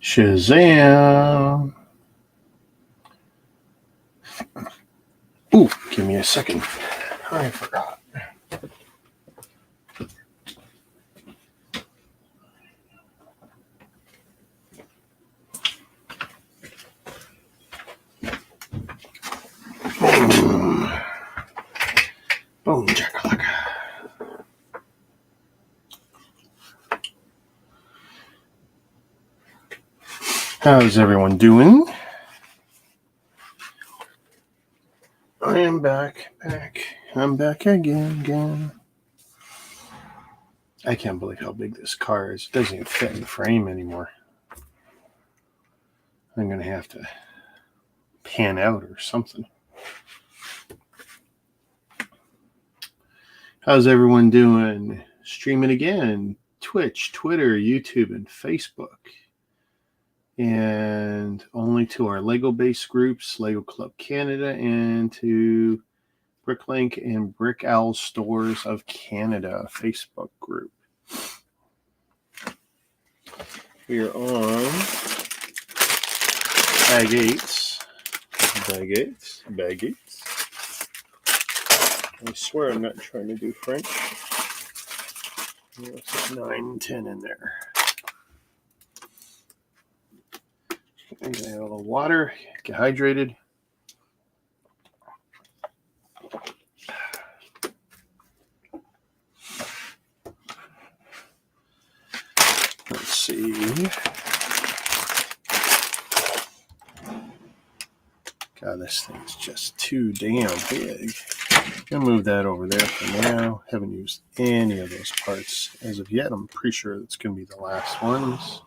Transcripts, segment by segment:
Shazam! Ooh, give me a second. I forgot. Boom. Boom, chakalaka. How's everyone doing? I am back. I'm back again. I can't believe how big this car is. It doesn't even fit in the frame anymore. I'm going to have to pan out or something. How's everyone doing? Streaming again. Twitch, Twitter, YouTube, and Facebook. And only to our Lego-based groups, Lego Club Canada, and to BrickLink and Brick Owl Stores of Canada Facebook group. We are on Bag 8s. I swear I'm not trying to do French. There's 9, 10 in there. I'm going to have a little water, get hydrated. Let's see. God, this thing's just too damn big. I'm going to move that over there for now. Haven't used any of those parts as of yet. I'm pretty sure it's going to be the last ones.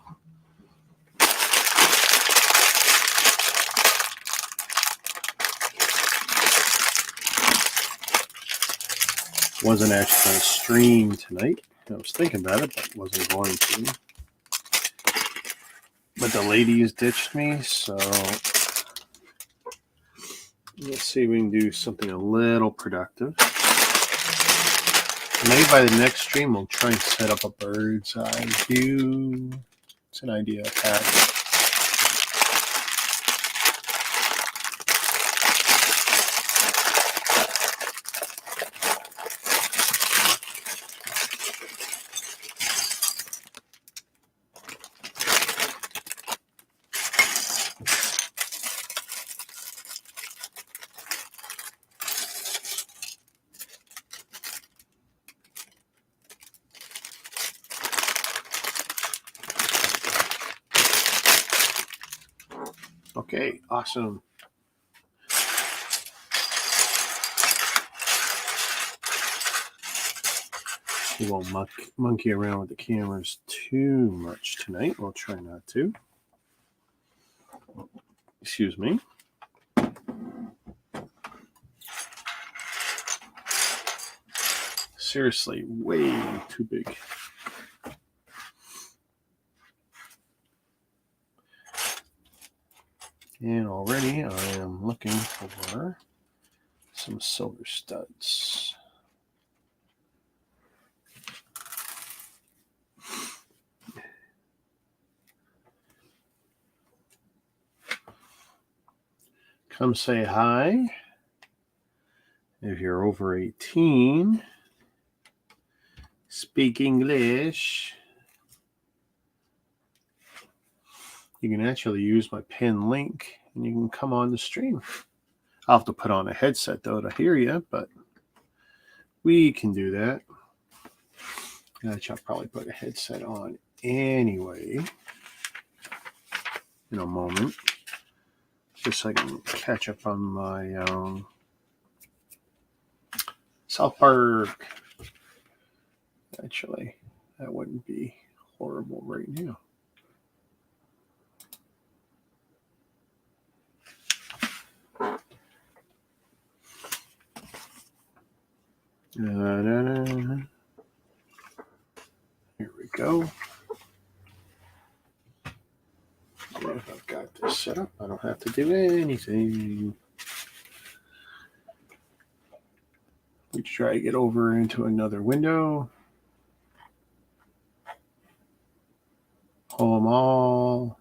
Wasn't actually going to stream tonight. I was thinking about it, but wasn't going to. But the ladies ditched me, so let's see if we can do something a little productive. Maybe by the next stream, we'll try and set up a bird's eye view. It's an idea I've had. Okay, awesome. We won't monkey around with the cameras too much tonight. We'll try not to. Excuse me. Seriously, way too big. And already I am looking for some silver studs. Come say hi if you're over 18. Speak English. You can actually use my pin link and you can come on the stream. I'll have to put on a headset though to hear you, but we can do that. I'll probably put a headset on anyway in a moment, just so I can catch up on my South Park. Actually, that wouldn't be horrible right now. Here we go. If I've got this set up, I don't have to do anything. We drag it over into another window. Pull them all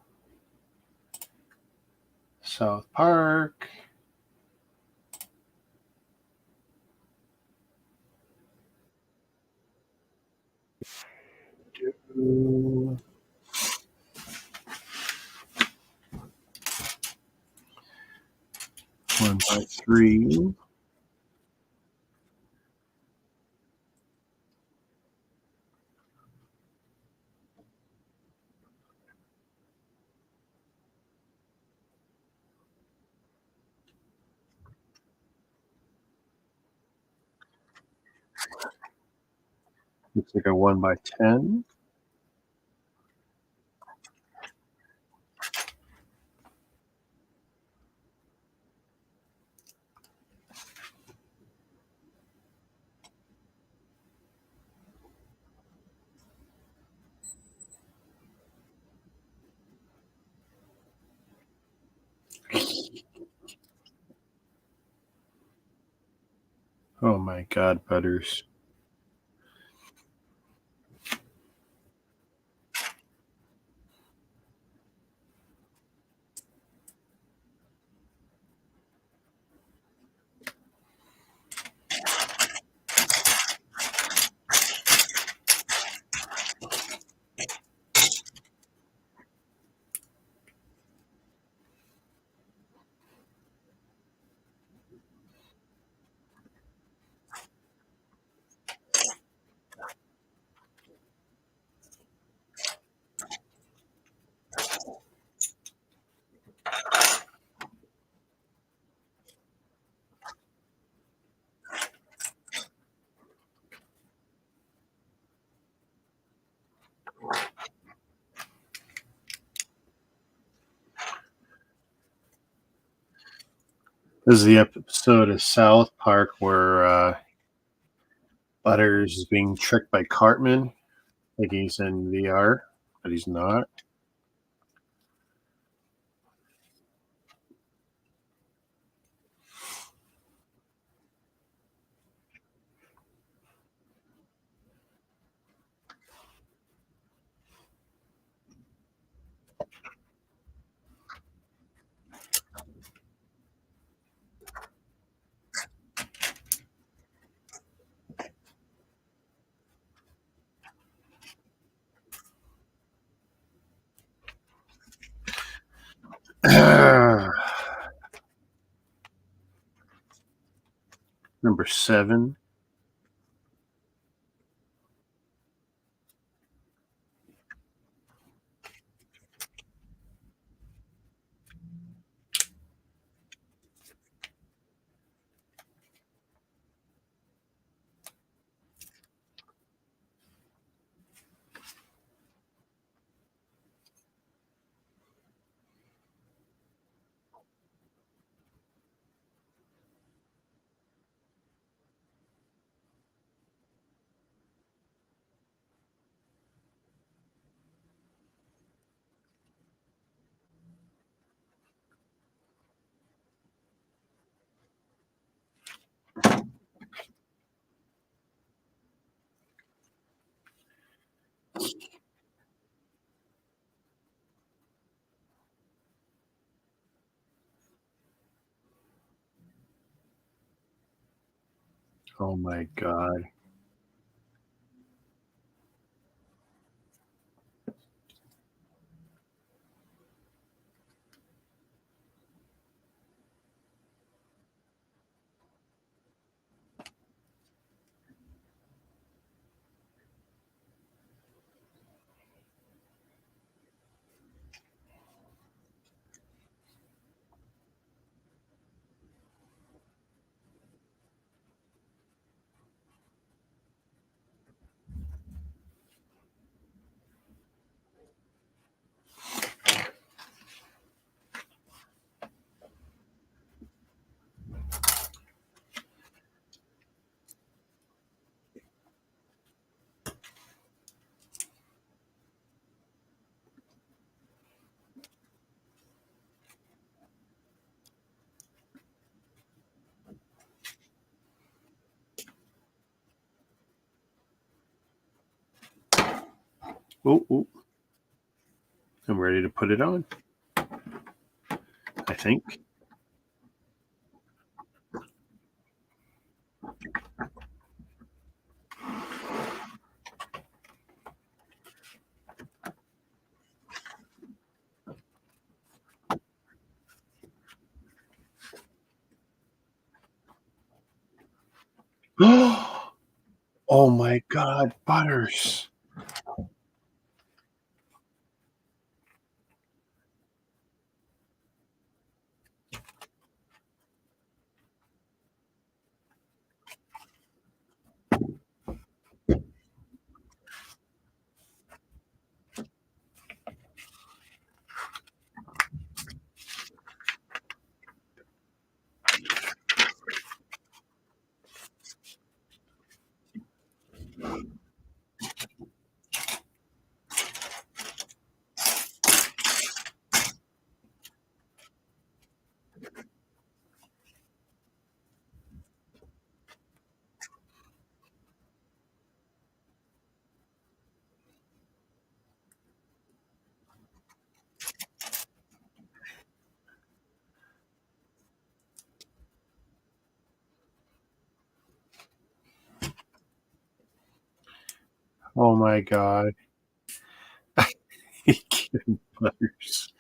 South Park. Do 1 by 3. Looks like a 1 by 10. Oh my God, Butters. This is the episode of South Park where Butters is being tricked by Cartman. Like he's in VR, but he's not. Number 7. Oh my God. Oh, I'm ready to put it on. I think. Oh my God, Butters. Oh my God. Butters.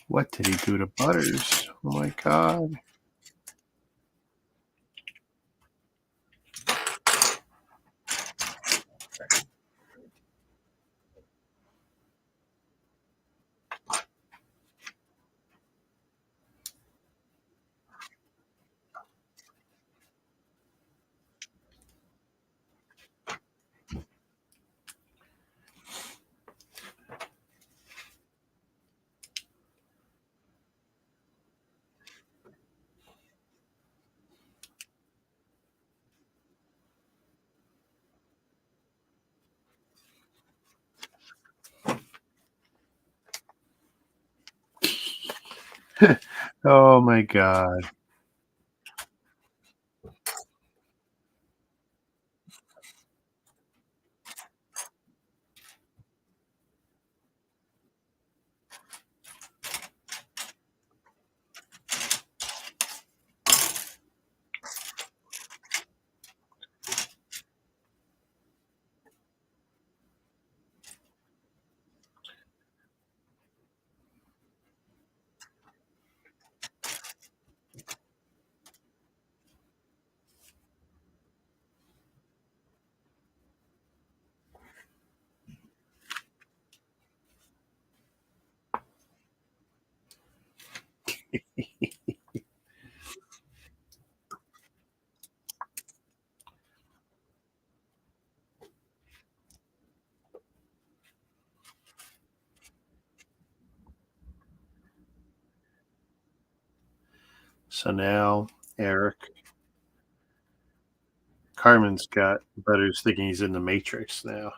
What did he do to Butters? Oh my God. Oh my God. So now Eric Carmen's got Butters thinking he's in the Matrix now.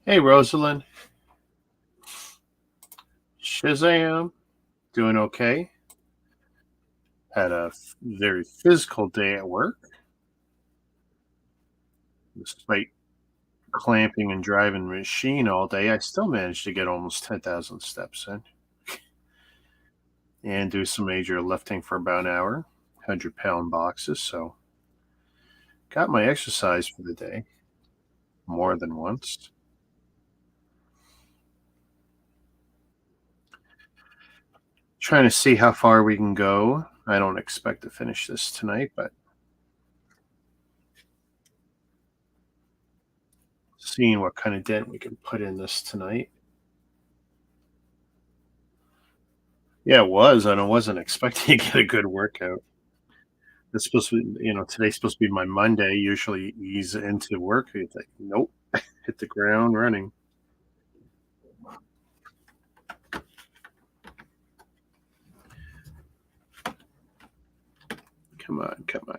Hey, Rosalind. Shazam. Doing okay. Had a very physical day at work. Despite clamping and driving a machine all day, I still managed to get almost 10,000 steps in and do some major lifting for about an hour, 100-pound boxes. So, got my exercise for the day more than once. Trying to see how far we can go I don't expect to finish this tonight, but seeing what kind of dent we can put in this tonight. Yeah, it was, and I wasn't expecting to get a good workout. It's supposed to be, today's supposed to be my Monday. Usually ease into work. It's like, nope, hit the ground running. Come on, come on.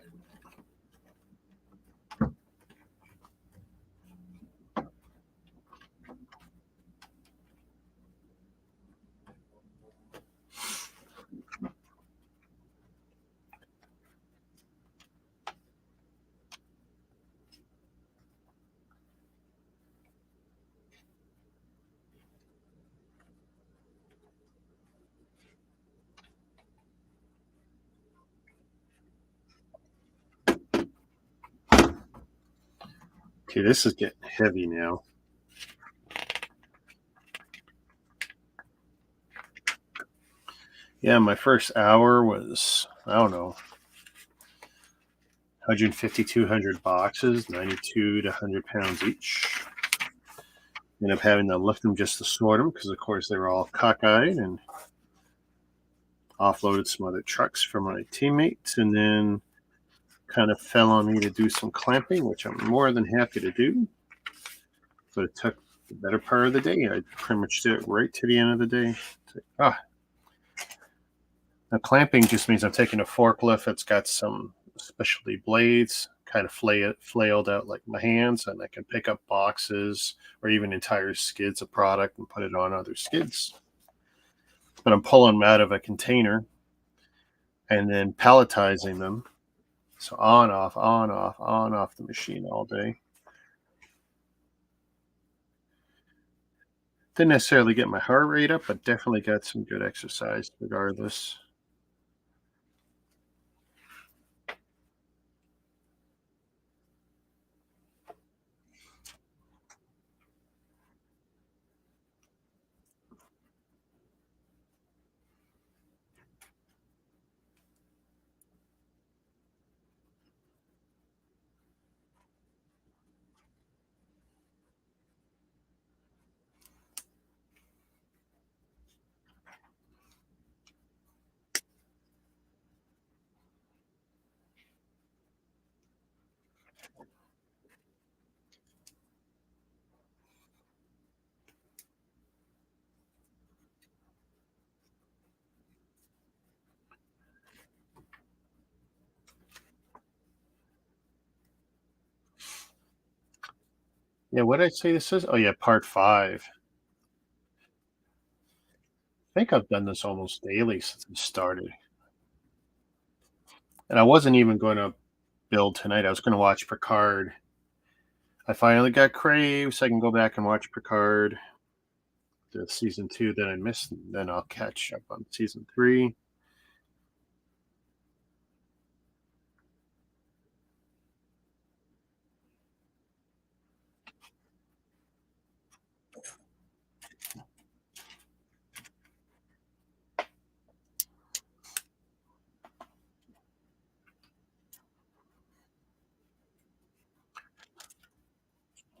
Okay, this is getting heavy now. Yeah, my first hour was, I don't know, 150, 200 boxes, 92 to 100 pounds each. Ended up having to lift them just to sort them because, of course, they were all cockeyed, and offloaded some other trucks for my teammates, and then kind of fell on me to do some clamping, which I'm more than happy to do. But it took the better part of the day. I pretty much did it right to the end of the day. Now, clamping just means I'm taking a forklift that's got some specialty blades, kind of flailed out like my hands, and I can pick up boxes or even entire skids of product and put it on other skids. But I'm pulling them out of a container and then palletizing them. So on, off, on, off, on, off the machine all day. Didn't necessarily get my heart rate up, but definitely got some good exercise regardless. Yeah, what did I say this is? Oh, yeah, part 5. I think I've done this almost daily since it started. And I wasn't even going to build tonight. I was going to watch Picard. I finally got Crave, so I can go back and watch Picard, the season 2 that I missed. And then I'll catch up on season 3.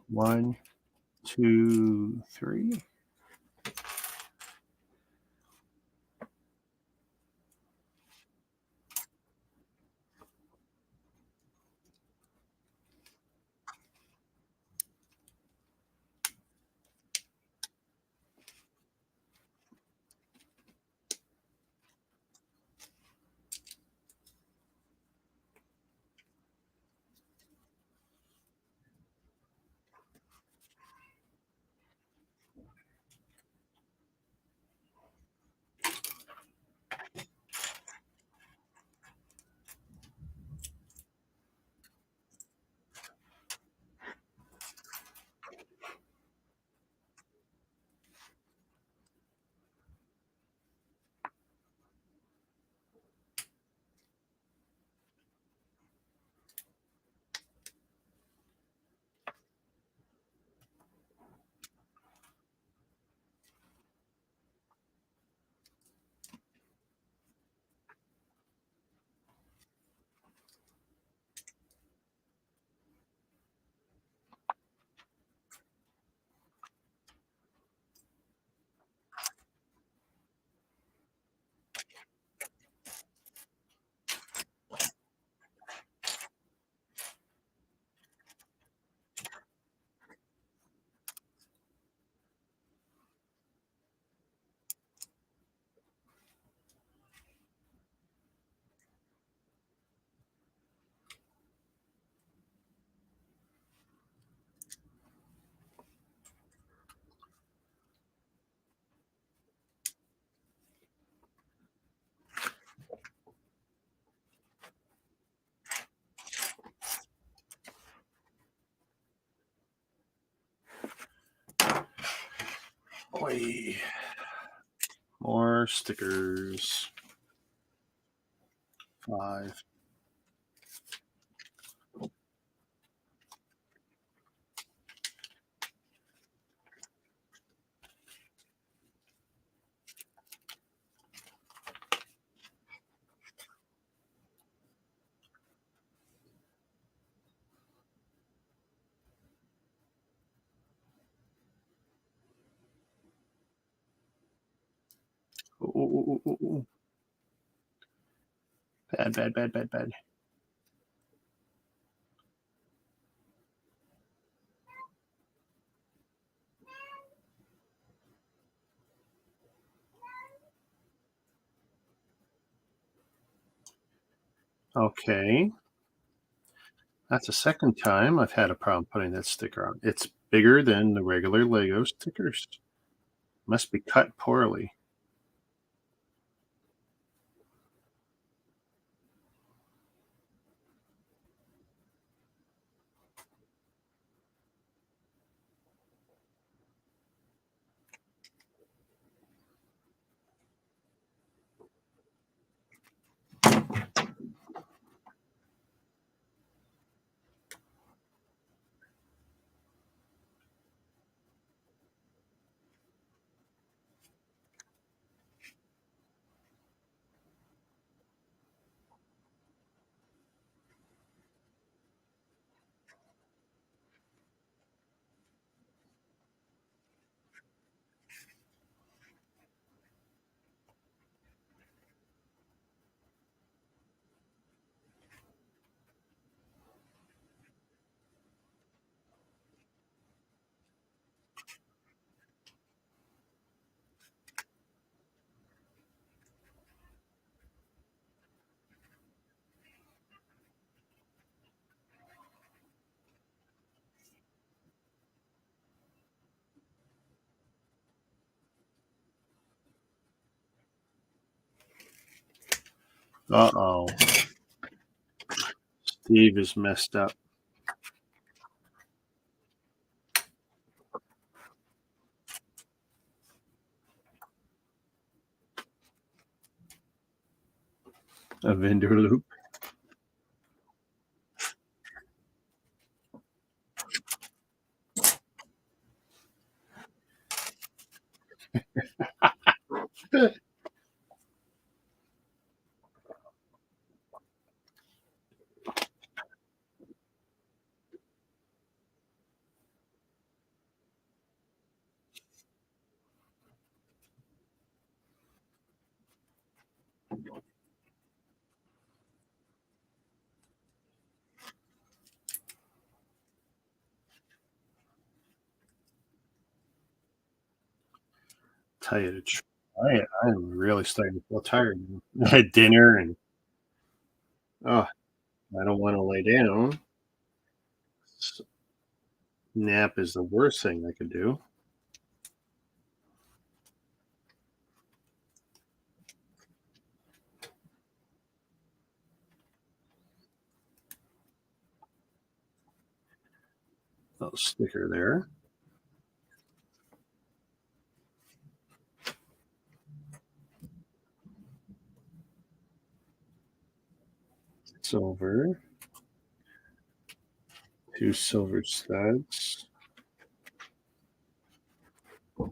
One, two, three. Oi. More stickers. 5. Ooh, ooh, ooh, ooh. Bad, bad, bad, bad, bad. Okay. That's the second time I've had a problem putting that sticker on. It's bigger than the regular Lego stickers. Must be cut poorly. Uh-oh. Steve is messed up. A vendor loop. Tell you the truth. I'm really starting to feel tired. I had dinner and oh, I don't want to lay down. Nap is the worst thing I could do. Little sticker there. Silver. 2 silver studs. You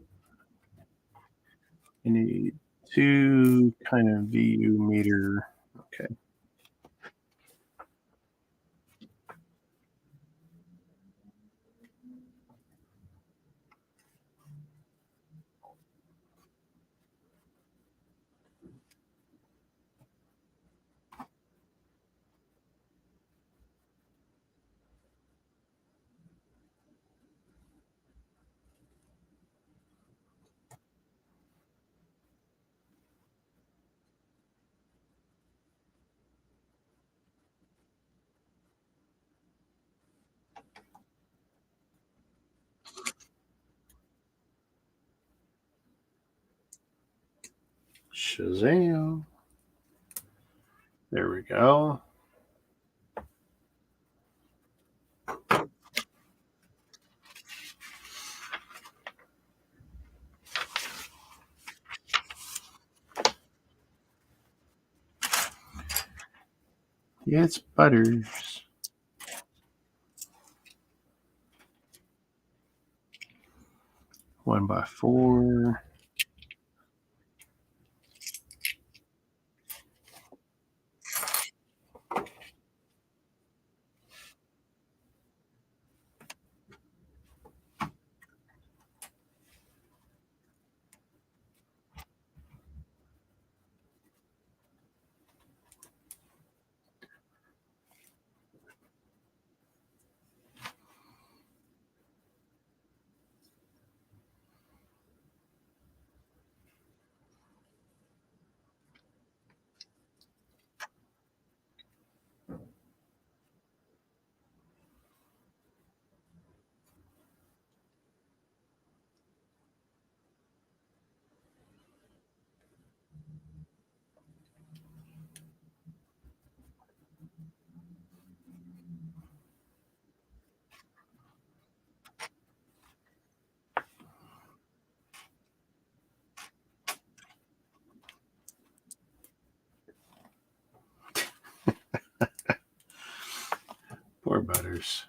need 2 kind of VU meter. Okay. Shazam. There we go. Yeah, it's Butters. One by four. Poor Butters.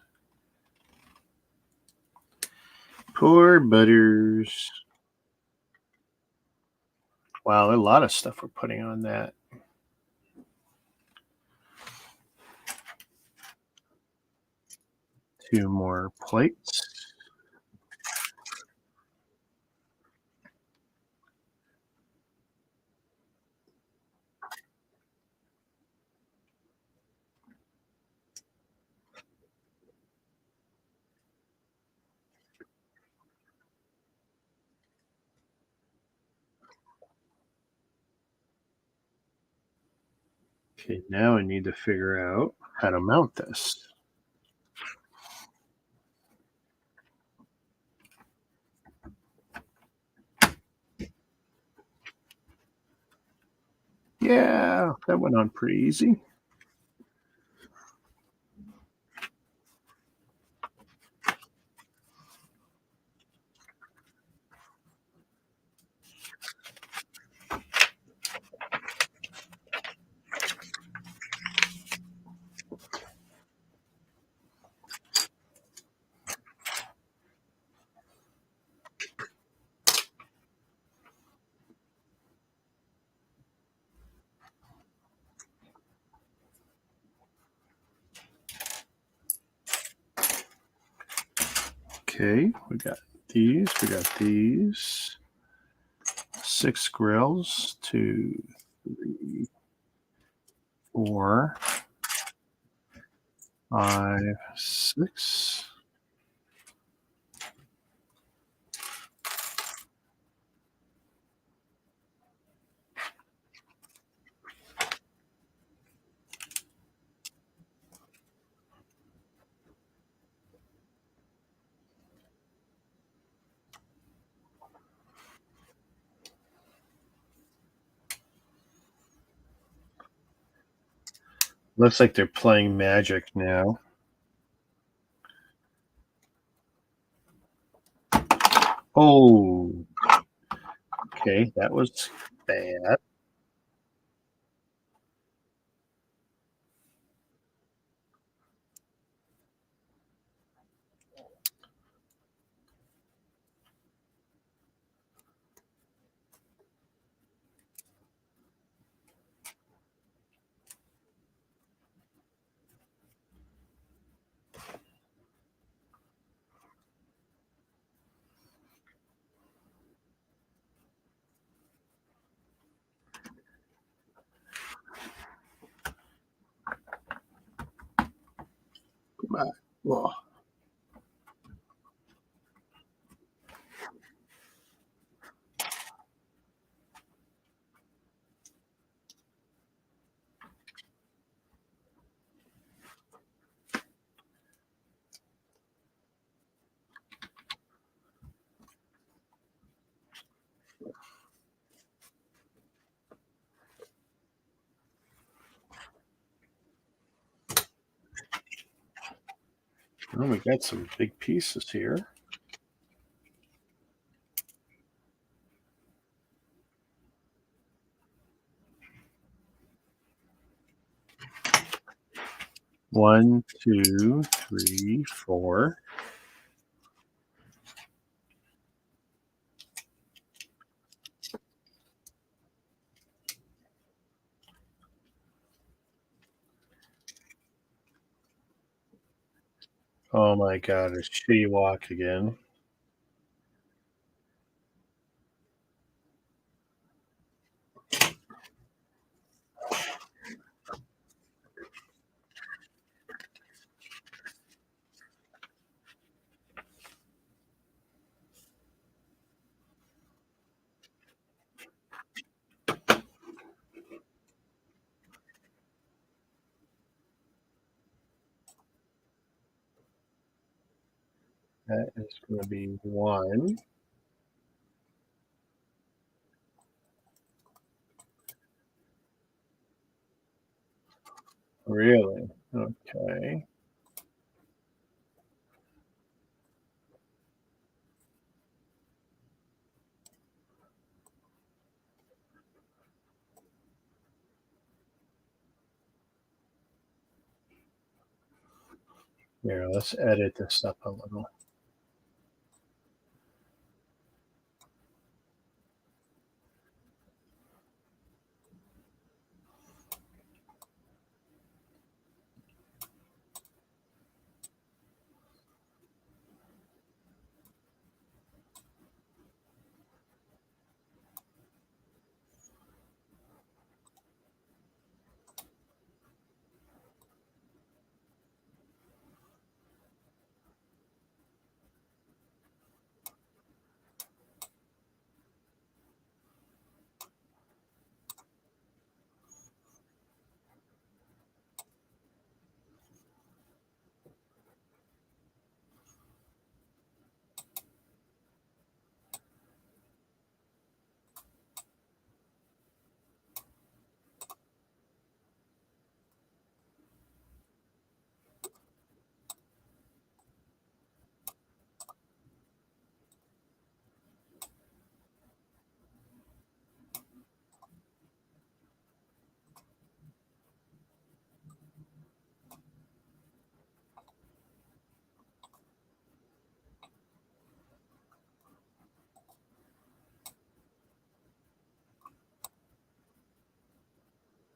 Poor Butters. Wow, a lot of stuff we're putting on that. Two more plates. Okay, now I need to figure out how to mount this. Yeah, that went on pretty easy. Okay, we got these. 6 grills, 2, 3, 4, 5, 6. Looks like they're playing Magic now. Oh, okay, that was bad. Well, we got some big pieces here. 1, 2, 3, 4. Oh my god, it's shitty walk again. That is going to be 1. Really? Okay. Here, let's edit this up a little.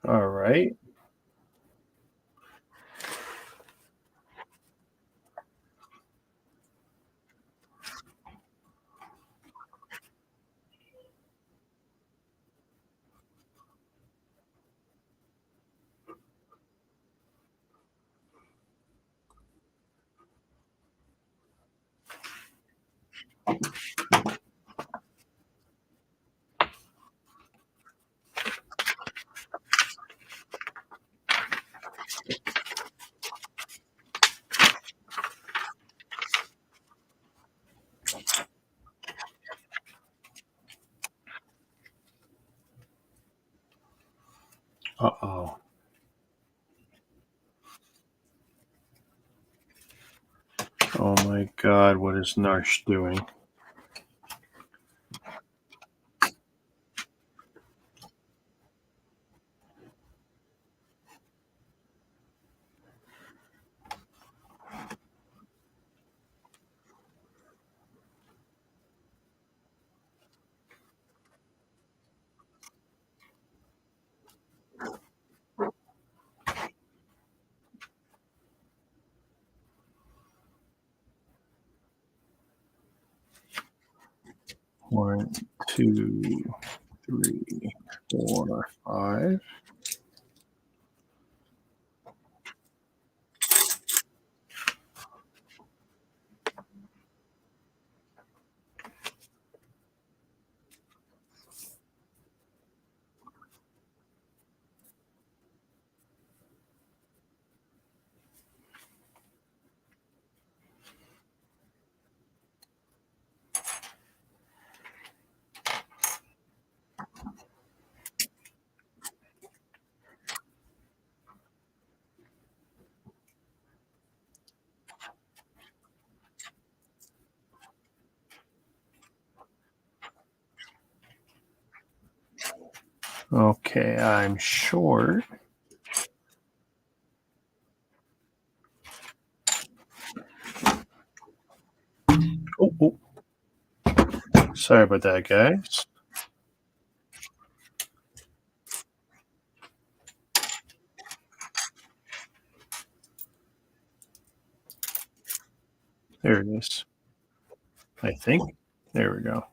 All right. Uh-oh. Oh my god, what is Narsh doing? One, two, 3, 4, 5. Okay, I'm short. Sorry about that, guys. There it is. I think. There we go.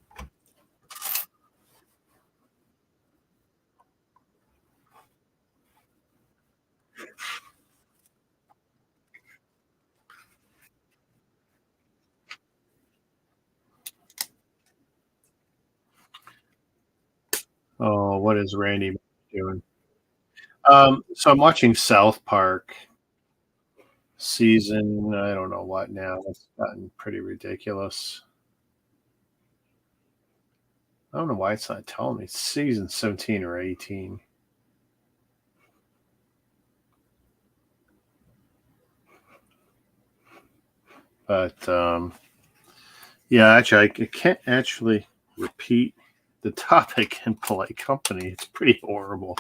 Oh, what is Randy doing? So I'm watching South Park season. I don't know what now. It's gotten pretty ridiculous. I don't know why it's not telling me. It's season 17 or 18. But yeah, actually, I can't actually repeat the topic in polite company. It's pretty horrible.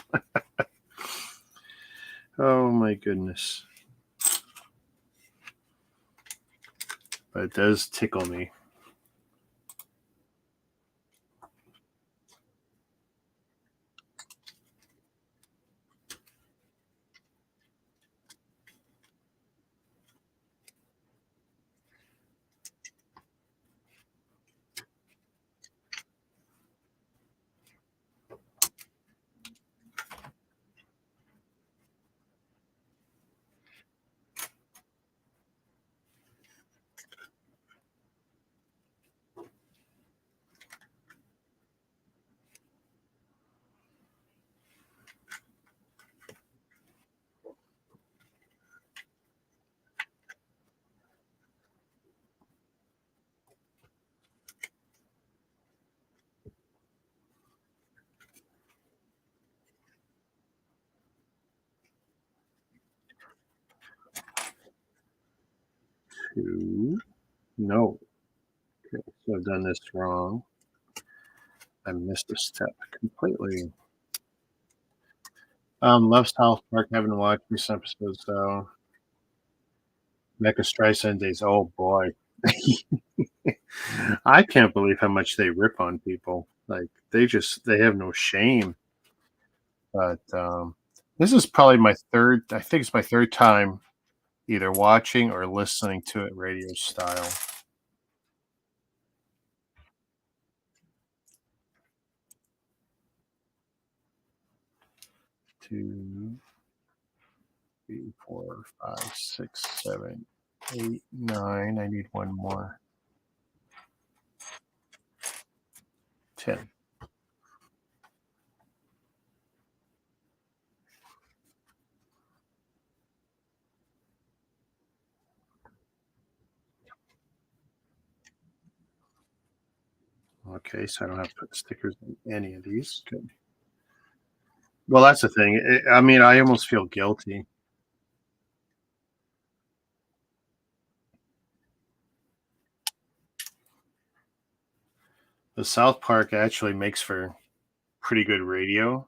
Oh my goodness. But it does tickle me. Two. No. Okay, so I've done this wrong. I missed a step completely. Love South Park. Haven't watched this episode, so Mecha Streisand days. Oh boy. I can't believe how much they rip on people. Like they have no shame. But this is probably my third. I think it's my third time either watching or listening to it radio style. 2, 3, 4, 5, 6, 7, 8, 9. I need one more. 10. Okay, so I don't have to put stickers on any of these. Good. Well, that's the thing. I mean, I almost feel guilty. The South Park actually makes for pretty good radio.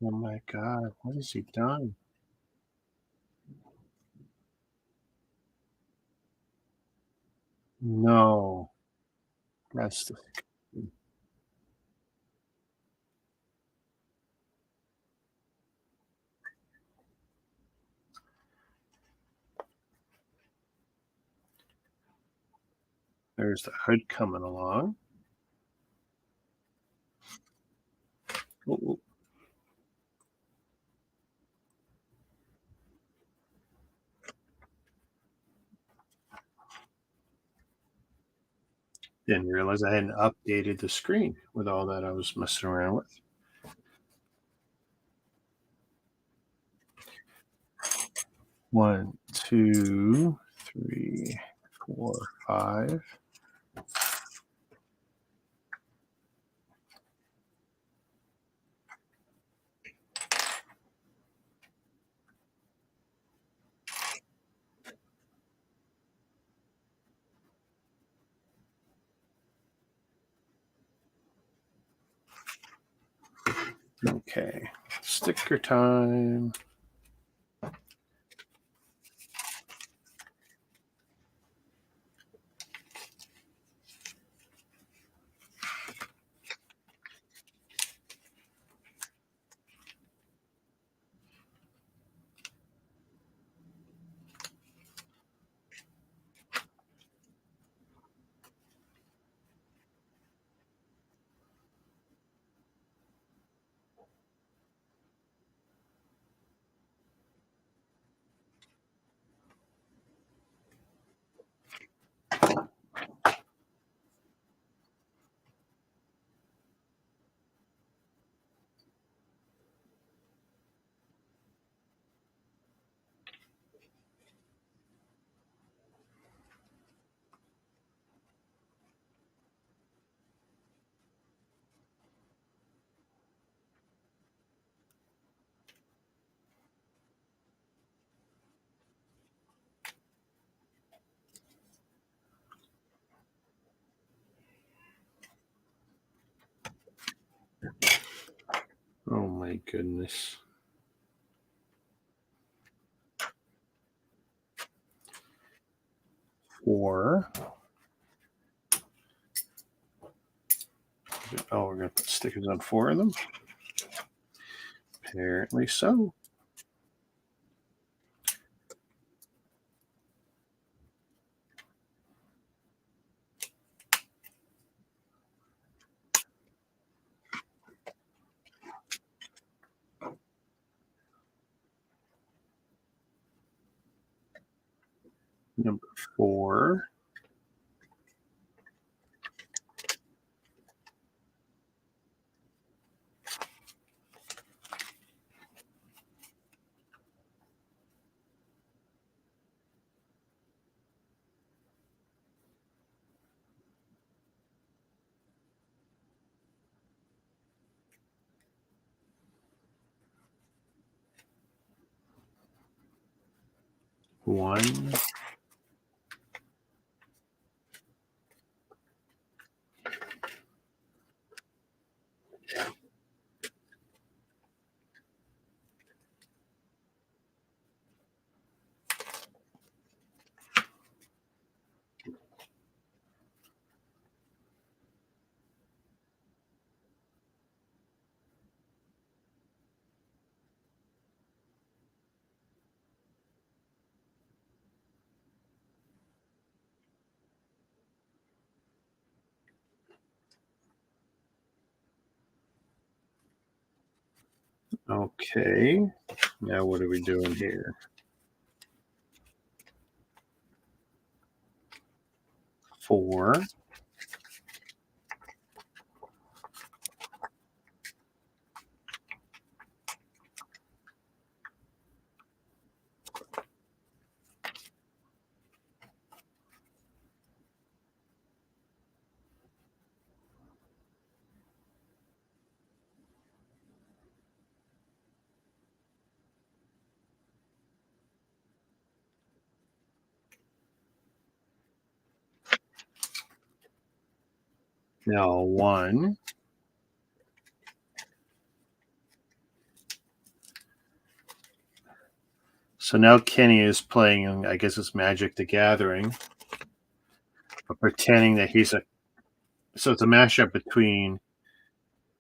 Oh my God, what has he done? No, that's the, there's the hood coming along. Oh, didn't realize I hadn't updated the screen with all that I was messing around with. 1, 2, 3, 4, 5. Okay, sticker time. Oh my goodness. Four. Oh, we're going to put stickers on 4 of them. Apparently so. Number 4. One. Okay. Now what are we doing here? 4. Now 1. So now Kenny is playing, I guess it's Magic the Gathering, but pretending that he's a. So it's a mashup between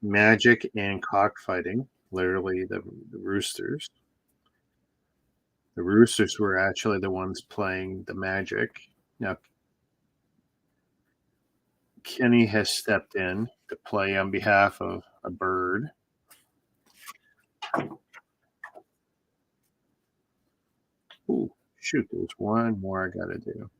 Magic and cockfighting, literally the Roosters. The Roosters were actually the ones playing the Magic. Now Kenny has stepped in to play on behalf of a bird. Ooh, shoot, there's one more I got to do.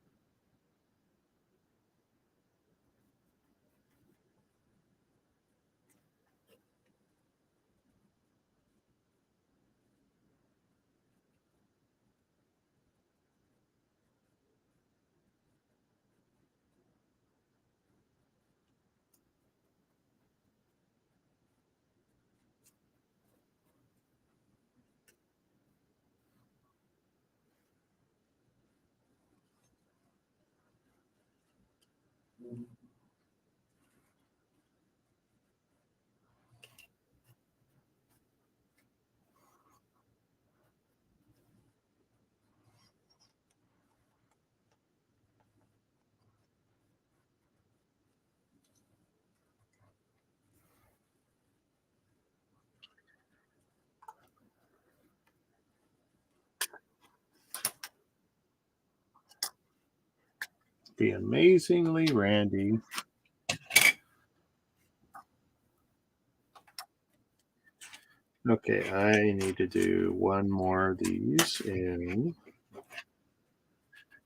The Amazingly Randy. Okay, I need to do one more of these. And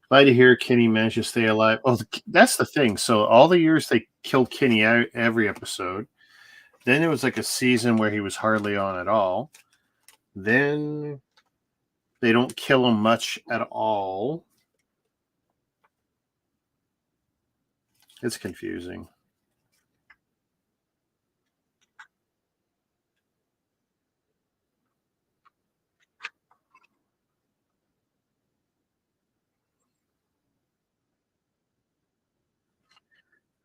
glad to hear Kenny managed to stay alive. Oh, that's the thing. So all the years they killed Kenny out every episode. Then there was like a season where he was hardly on at all. Then they don't kill him much at all. It's confusing.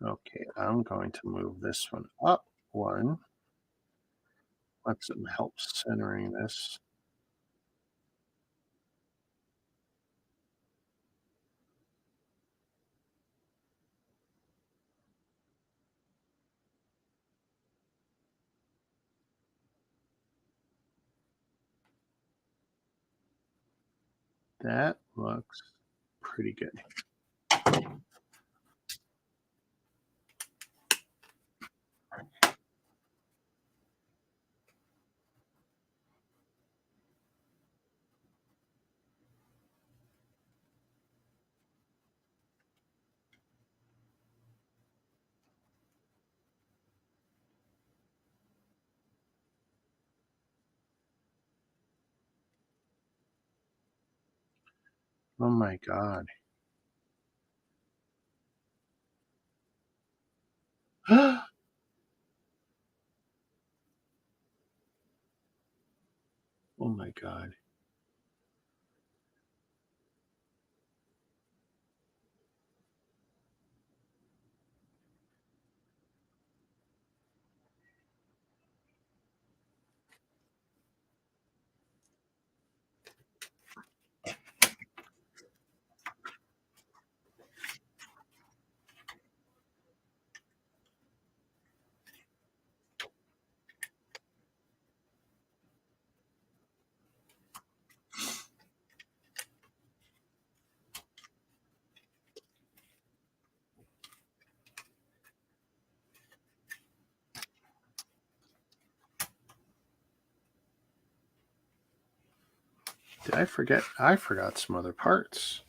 Okay, I'm going to move this one up one. Let some help centering this. That looks pretty good. Oh my god. Oh my god. Did I forget? I forgot some other parts.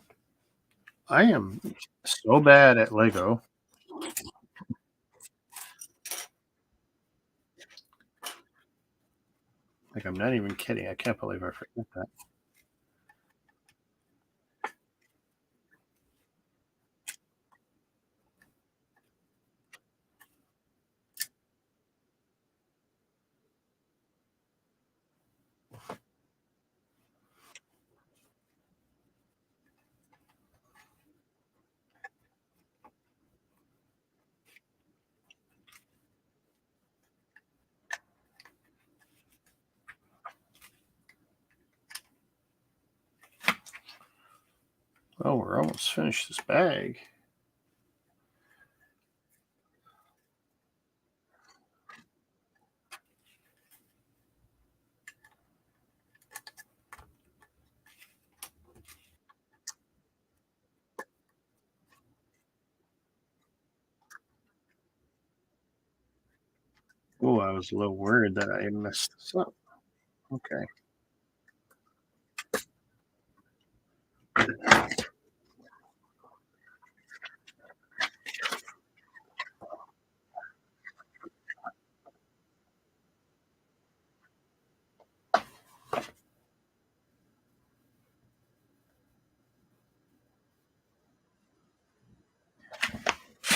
I am so bad at Lego. Like, I'm not even kidding. I can't believe I forgot that. Oh, we're almost finished this bag. Oh, I was a little worried that I messed this up. Okay.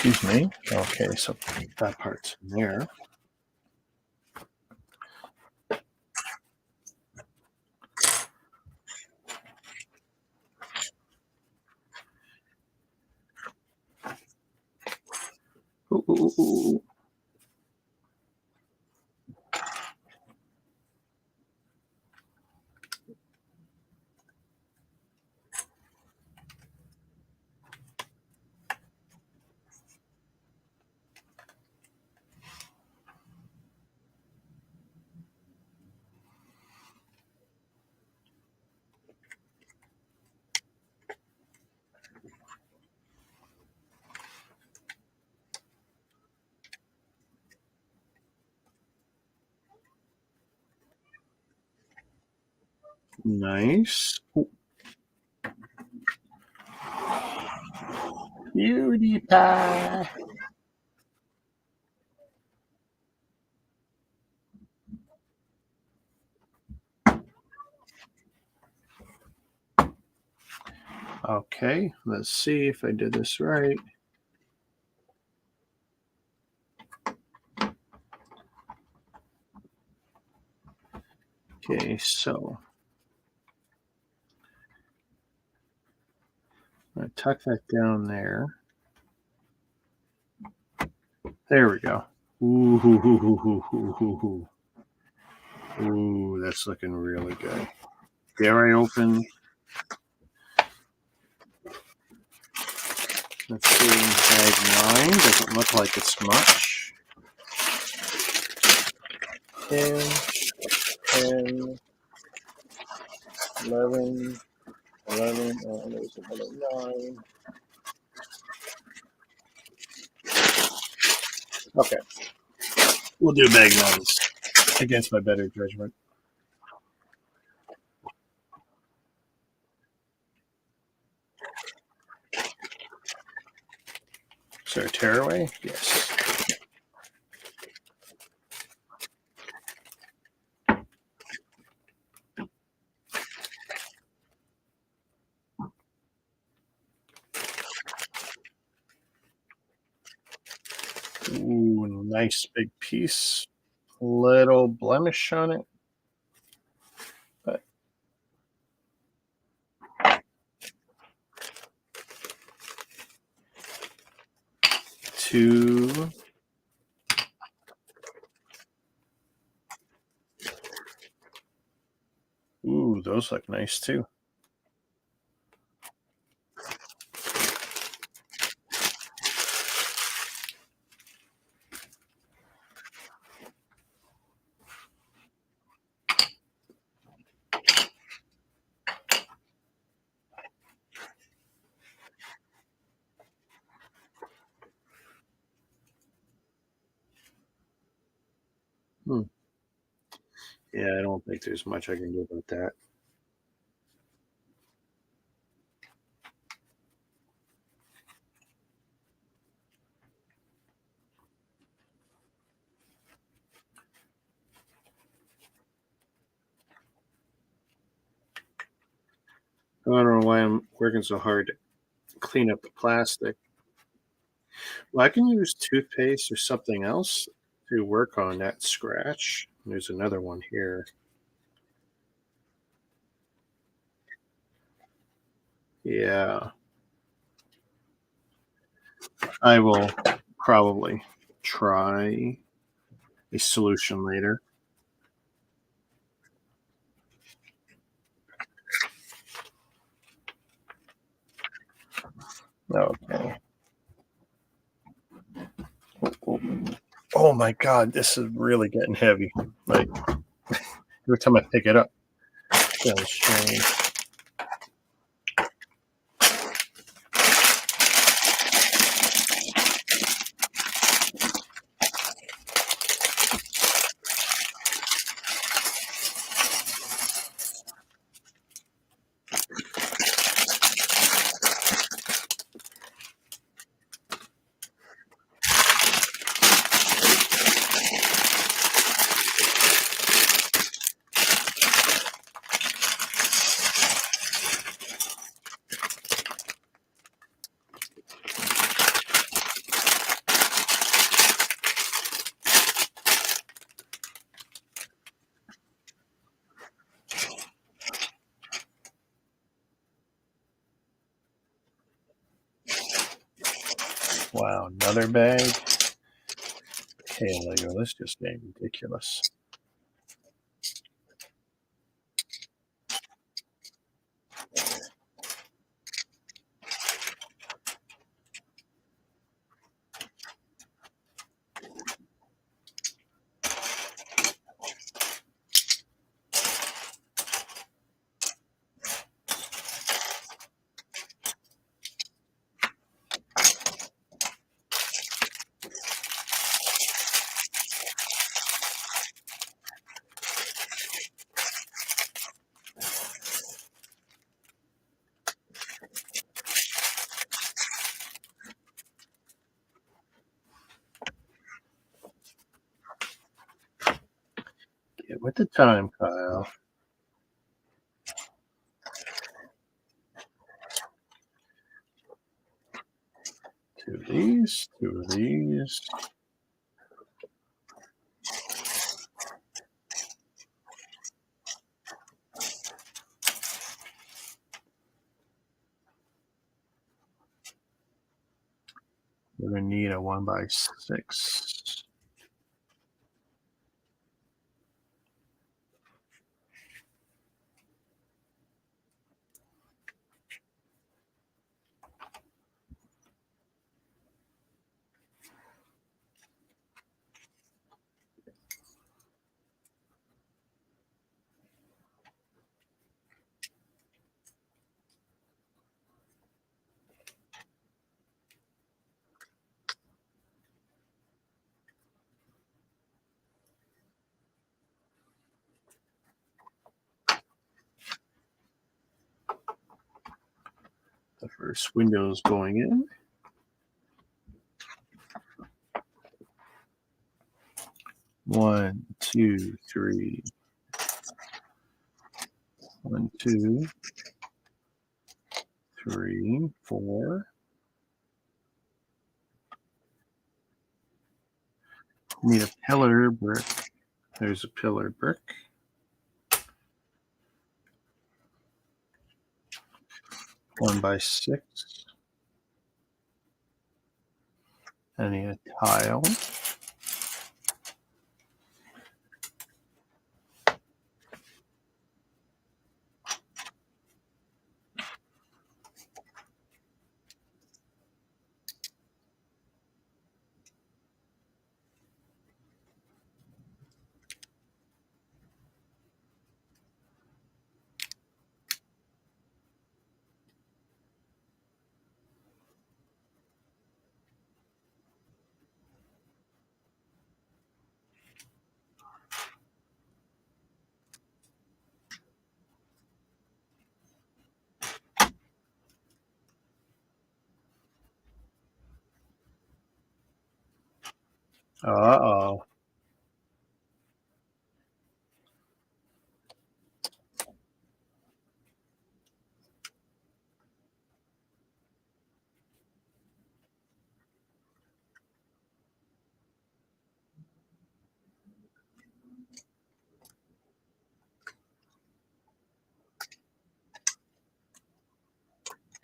Excuse me. Okay, so that part's in there. Ooh, ooh, ooh, ooh. Nice. Beauty pie. Okay, let's see if I did this right. Okay, so I'm going to tuck that down there. There we go. Ooh, that's looking really good. Dare I open? Let's see, bag 9. Doesn't look like it's much. 10, 10, 11, 11, and there's another 9. Okay. We'll do bag 9s against my better judgment. Is there a tearaway? Yes. Ooh, nice big piece. Little blemish on it. But 2. Ooh, those look nice too. Yeah, I don't think there's much I can do about that. I don't know why I'm working so hard to clean up the plastic. Well, I can use toothpaste or something else to work on that scratch. There's another one here. Yeah, I will probably try a solution later. Okay. Oh my God, this is really getting heavy. Like every time I pick it up, it's feeling strange. Wow, another bag. Okay, Lego, this just getting ridiculous. right, with the time, Kyle. Two of these, two of these. We're going to need a 1x6. The first window is going in. One, two, three. 1, 2, 3, 4. Need a pillar brick. There's a pillar brick. 1x6. I need a tile. Uh-oh.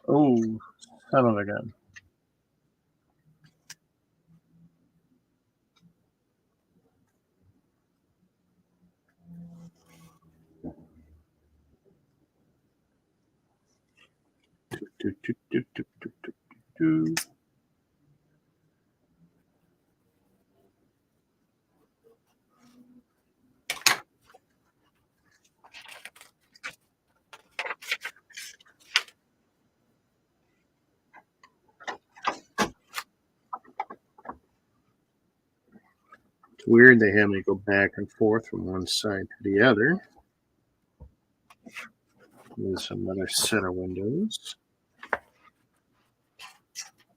Oh, son of a gun. Do, do, do, do, do, do, do. It's weird they have me go back and forth from one side to the other. There's another set of windows.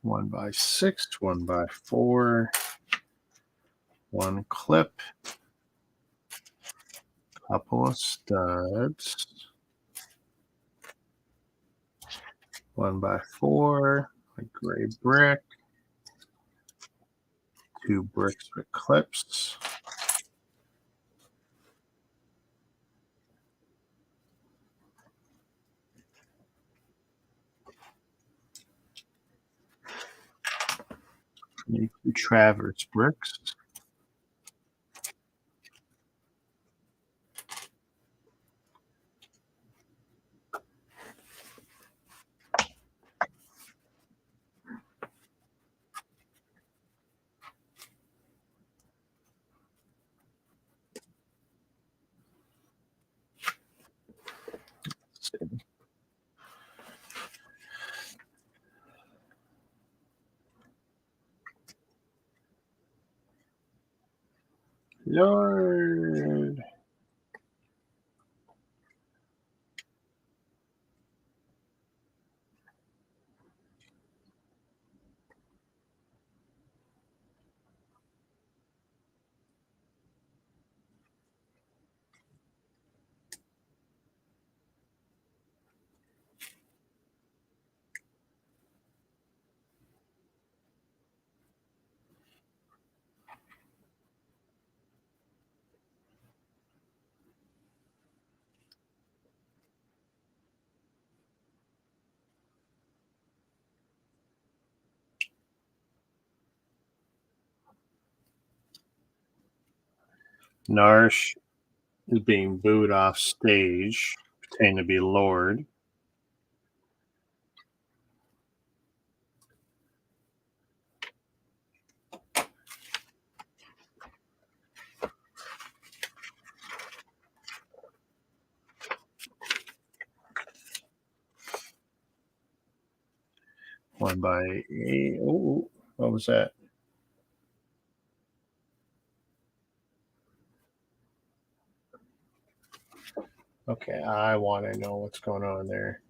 1x6, 1x4, one clip, couple of studs, 1x4, a gray brick, 2 bricks with clips. Need 2 traverse bricks. Lord. Narsh is being booed off stage, pretending to be Lord. Won by a. Oh, what was that? Okay, I want to know what's going on there.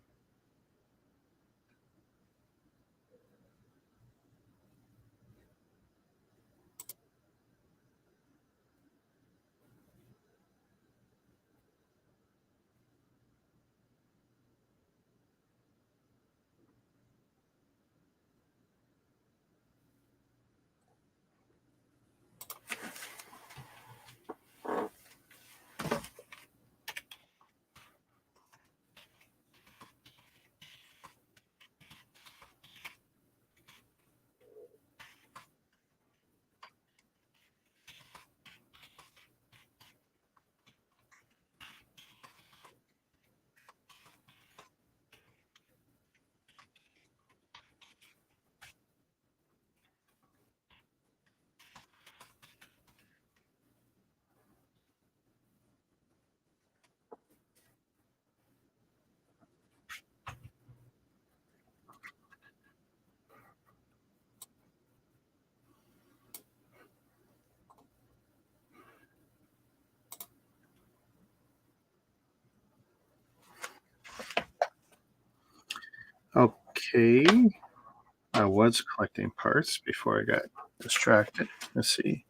Okay, I was collecting parts before I got distracted. Let's see.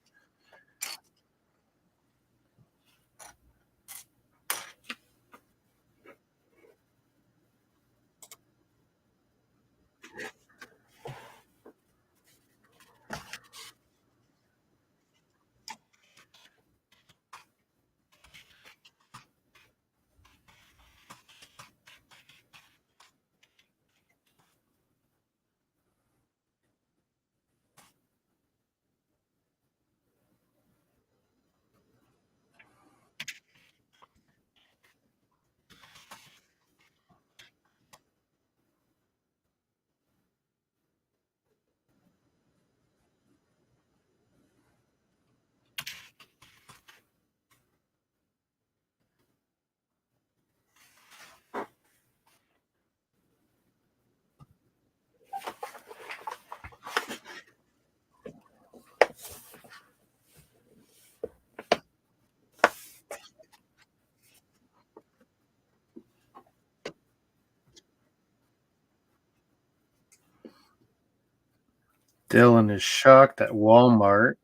Dylan is shocked that Walmart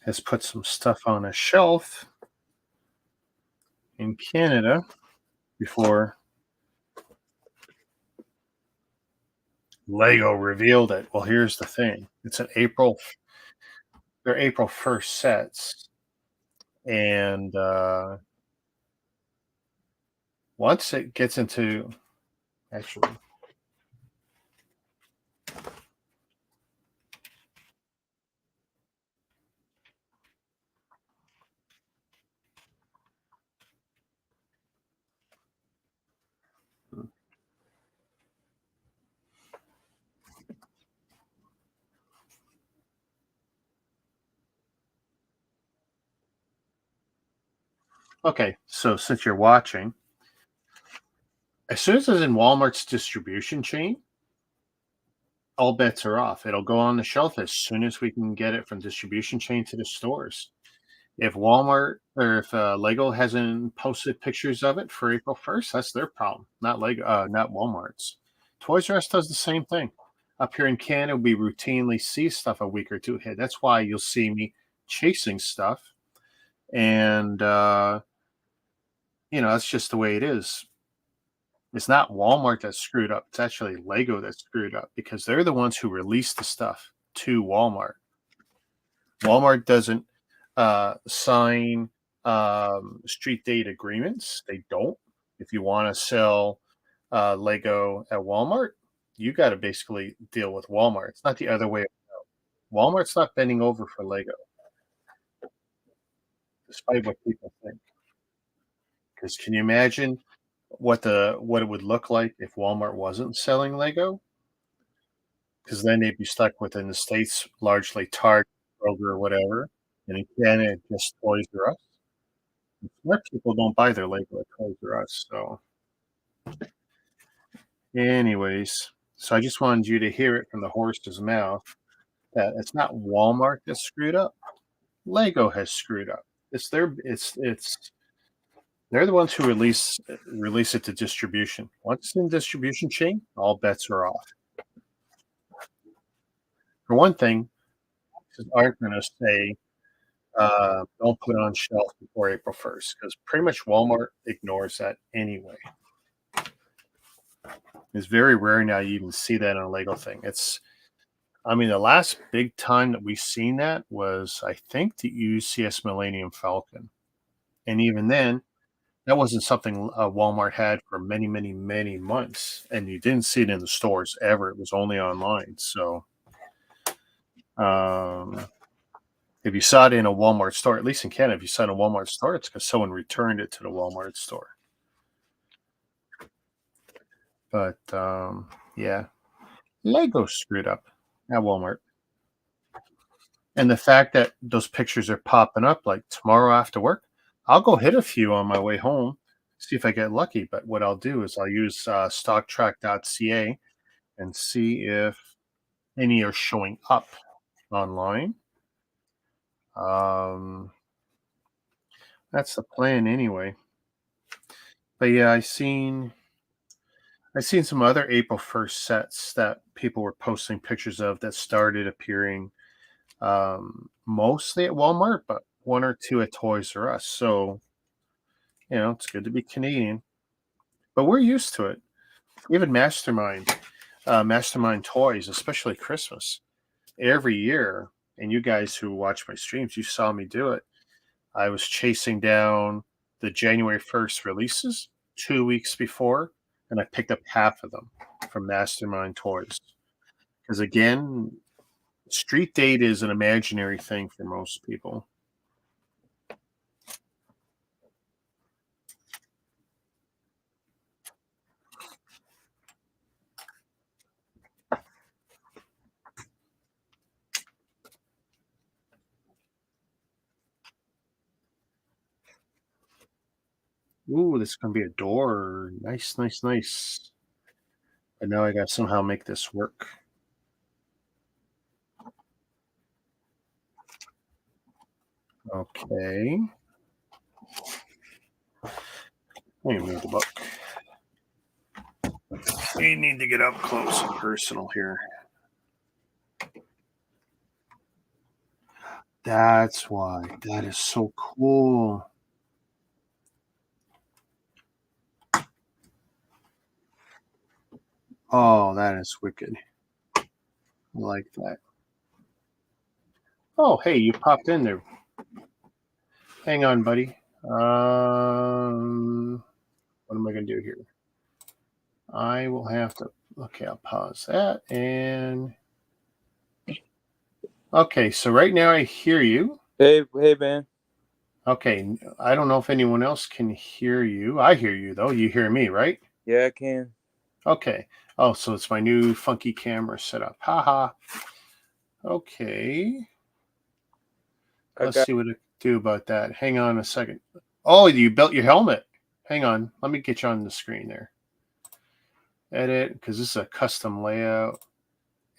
has put some stuff on a shelf in Canada before Lego revealed it. Well, here's the thing: it's an April. They're April 1st sets, and once it gets into actually, okay. So since you're watching, as soon as it's in Walmart's distribution chain, all bets are off. It'll go on the shelf as soon as we can get it from distribution chain to the stores. If Walmart or if Lego hasn't posted pictures of it for April 1st, that's their problem, not Lego, not Walmart's. Toys R Us does the same thing. Up here in Canada, we routinely see stuff a week or two ahead. That's why you'll see me chasing stuff, and that's just the way it is. It's not Walmart that's screwed up. It's actually Lego that's screwed up because they're the ones who release the stuff to Walmart. Walmart doesn't sign street date agreements. They don't. If you want to sell Lego at Walmart, you got to basically deal with Walmart. It's not the other way. Walmart's not bending over for Lego. despite what people think. Because can you imagine what it would look like if Walmart wasn't selling Lego? Because then they'd be stuck within the states, largely Target, Kroger, or whatever, and in Canada, just Toys R Us. Smart people don't buy their Lego at Toys R Us. So, anyways, so I just wanted you to hear it from the horse's mouth that it's not Walmart that's screwed up. Lego has screwed up. It's they're the ones who release it to distribution. Once it's in distribution chain, all bets are off. For one thing, aren't going to say don't put it on shelf before April 1st because pretty much Walmart ignores that anyway. It's very rare now you even see that on a Lego thing. The last big time that we've seen that was, I think, the UCS Millennium Falcon. And even then, that wasn't something Walmart had for many, many, many months. And you didn't see it in the stores ever. It was only online. So if you saw it in a Walmart store, at least in Canada, if you saw it in a Walmart store, it's because someone returned it to the Walmart store. But yeah, Lego screwed up at Walmart. And the fact that those pictures are popping up like tomorrow after work, I'll go hit a few on my way home, see if I get lucky. But what I'll do is I'll use stocktrack.ca and see if any are showing up online. That's the plan anyway. But yeah, I seen some other April 1st sets that people were posting pictures of that started appearing mostly at Walmart, but one or two at Toys R Us. So, it's good to be Canadian, but we're used to it. Even Mastermind Toys, especially Christmas, every year. And you guys who watch my streams, you saw me do it. I was chasing down the January 1st releases 2 weeks before, and I picked up half of them from Mastermind Toys. Because again, street date is an imaginary thing for most people. Ooh, this is going to be a door. Nice, nice, nice. But now I got to somehow make this work. Okay. Let me move the book. We need to get up close and personal here. That's why. That is so cool. Oh, that is wicked. I like that. Oh, hey, you popped in there. Hang on, buddy. What am I going to do here? I will have to. Okay, I'll pause that. And okay, so right now I hear you. Hey, man. Okay, I don't know if anyone else can hear you. I hear you though. You hear me, right? Yeah, I can. Okay. Oh, so it's my new funky camera setup. Haha. Okay. Let's see what I do about that. Hang on a second. Oh, you built your helmet. Hang on. Let me get you on the screen there. Edit, because this is a custom layout.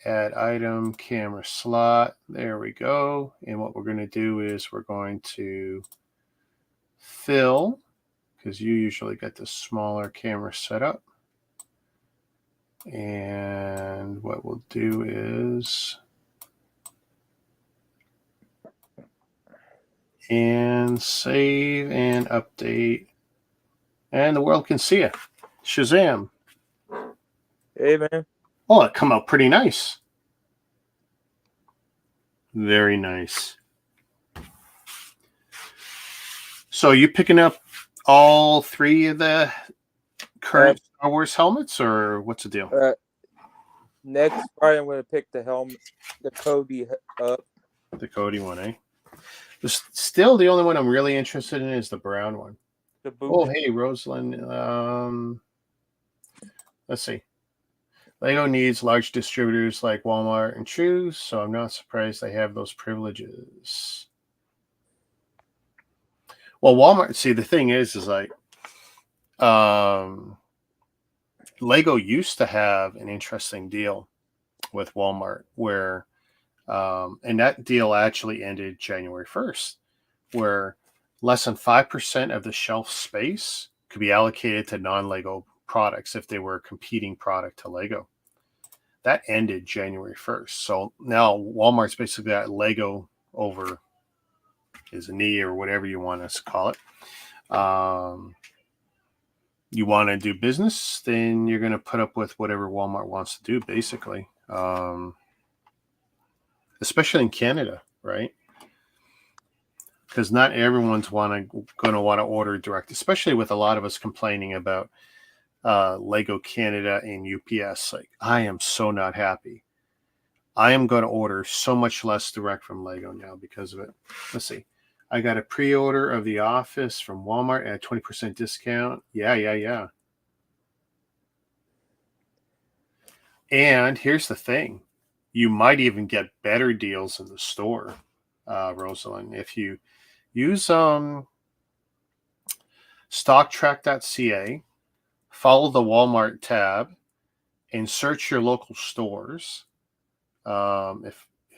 Add item, camera slot. There we go. And what we're going to do is we're going to fill, because you usually get the smaller camera setup. And what we'll do is and save and update. And the world can see it. Shazam. Hey, man. Oh, it come out pretty nice. Very nice. So you picking up all three of the current Star Wars helmets, or what's the deal? Next Friday, I'm going to pick the helmet, the Cody up. The Cody one, eh? Still, the only one I'm really interested in is the brown one. The Oh, booth. hey, Rosalind. Let's see. Lego needs large distributors like Walmart and Chews, so I'm not surprised they have those privileges. Well, Walmart. See, the thing is like, Lego used to have an interesting deal with Walmart where, and that deal actually ended January 1st, where less than 5% of the shelf space could be allocated to non-Lego products if they were a competing product to Lego. That ended January 1st. So now Walmart's basically got Lego over his knee or whatever you want us to call it. You want to do business, then you're going to put up with whatever Walmart wants to do, basically. Especially in Canada, right? Because not everyone's going to want to order direct, especially with a lot of us complaining about Lego Canada and UPS. Like, I am so not happy. I am going to order so much less direct from Lego now because of it. Let's see. I got a pre-order of The Office from Walmart at a 20% discount. Yeah. And here's the thing. You might even get better deals in the store, Rosalind, if you use stocktrack.ca, follow the Walmart tab, and search your local stores.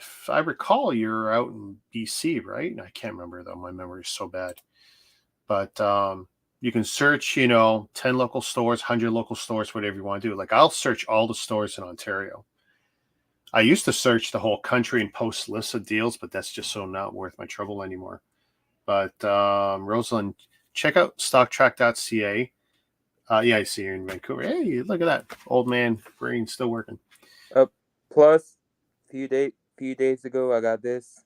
If I recall, you're out in BC, right? I can't remember though. My memory is so bad. But you can search, 10 local stores, 100 local stores, whatever you want to do. Like, I'll search all the stores in Ontario. I used to search the whole country and post lists of deals, but that's just so not worth my trouble anymore. But Rosalind, check out stocktrack.ca. Yeah, I see you're in Vancouver. Hey, look at that. Old man brain still working. Plus, few days ago, I got this.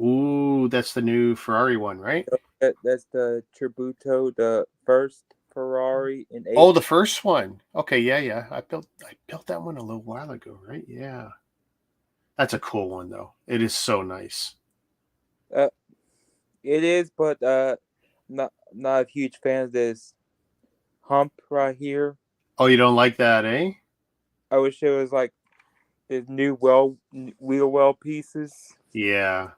Ooh, that's the new Ferrari one, right? That's the Tributo, the first Ferrari in H. Oh, the first one. Okay, yeah. I built that one a little while ago, right? Yeah. That's a cool one though. It is so nice. It is, but not a huge fan of this hump right here. Oh, you don't like that, eh? I wish it was like this new wheel well pieces. Yeah.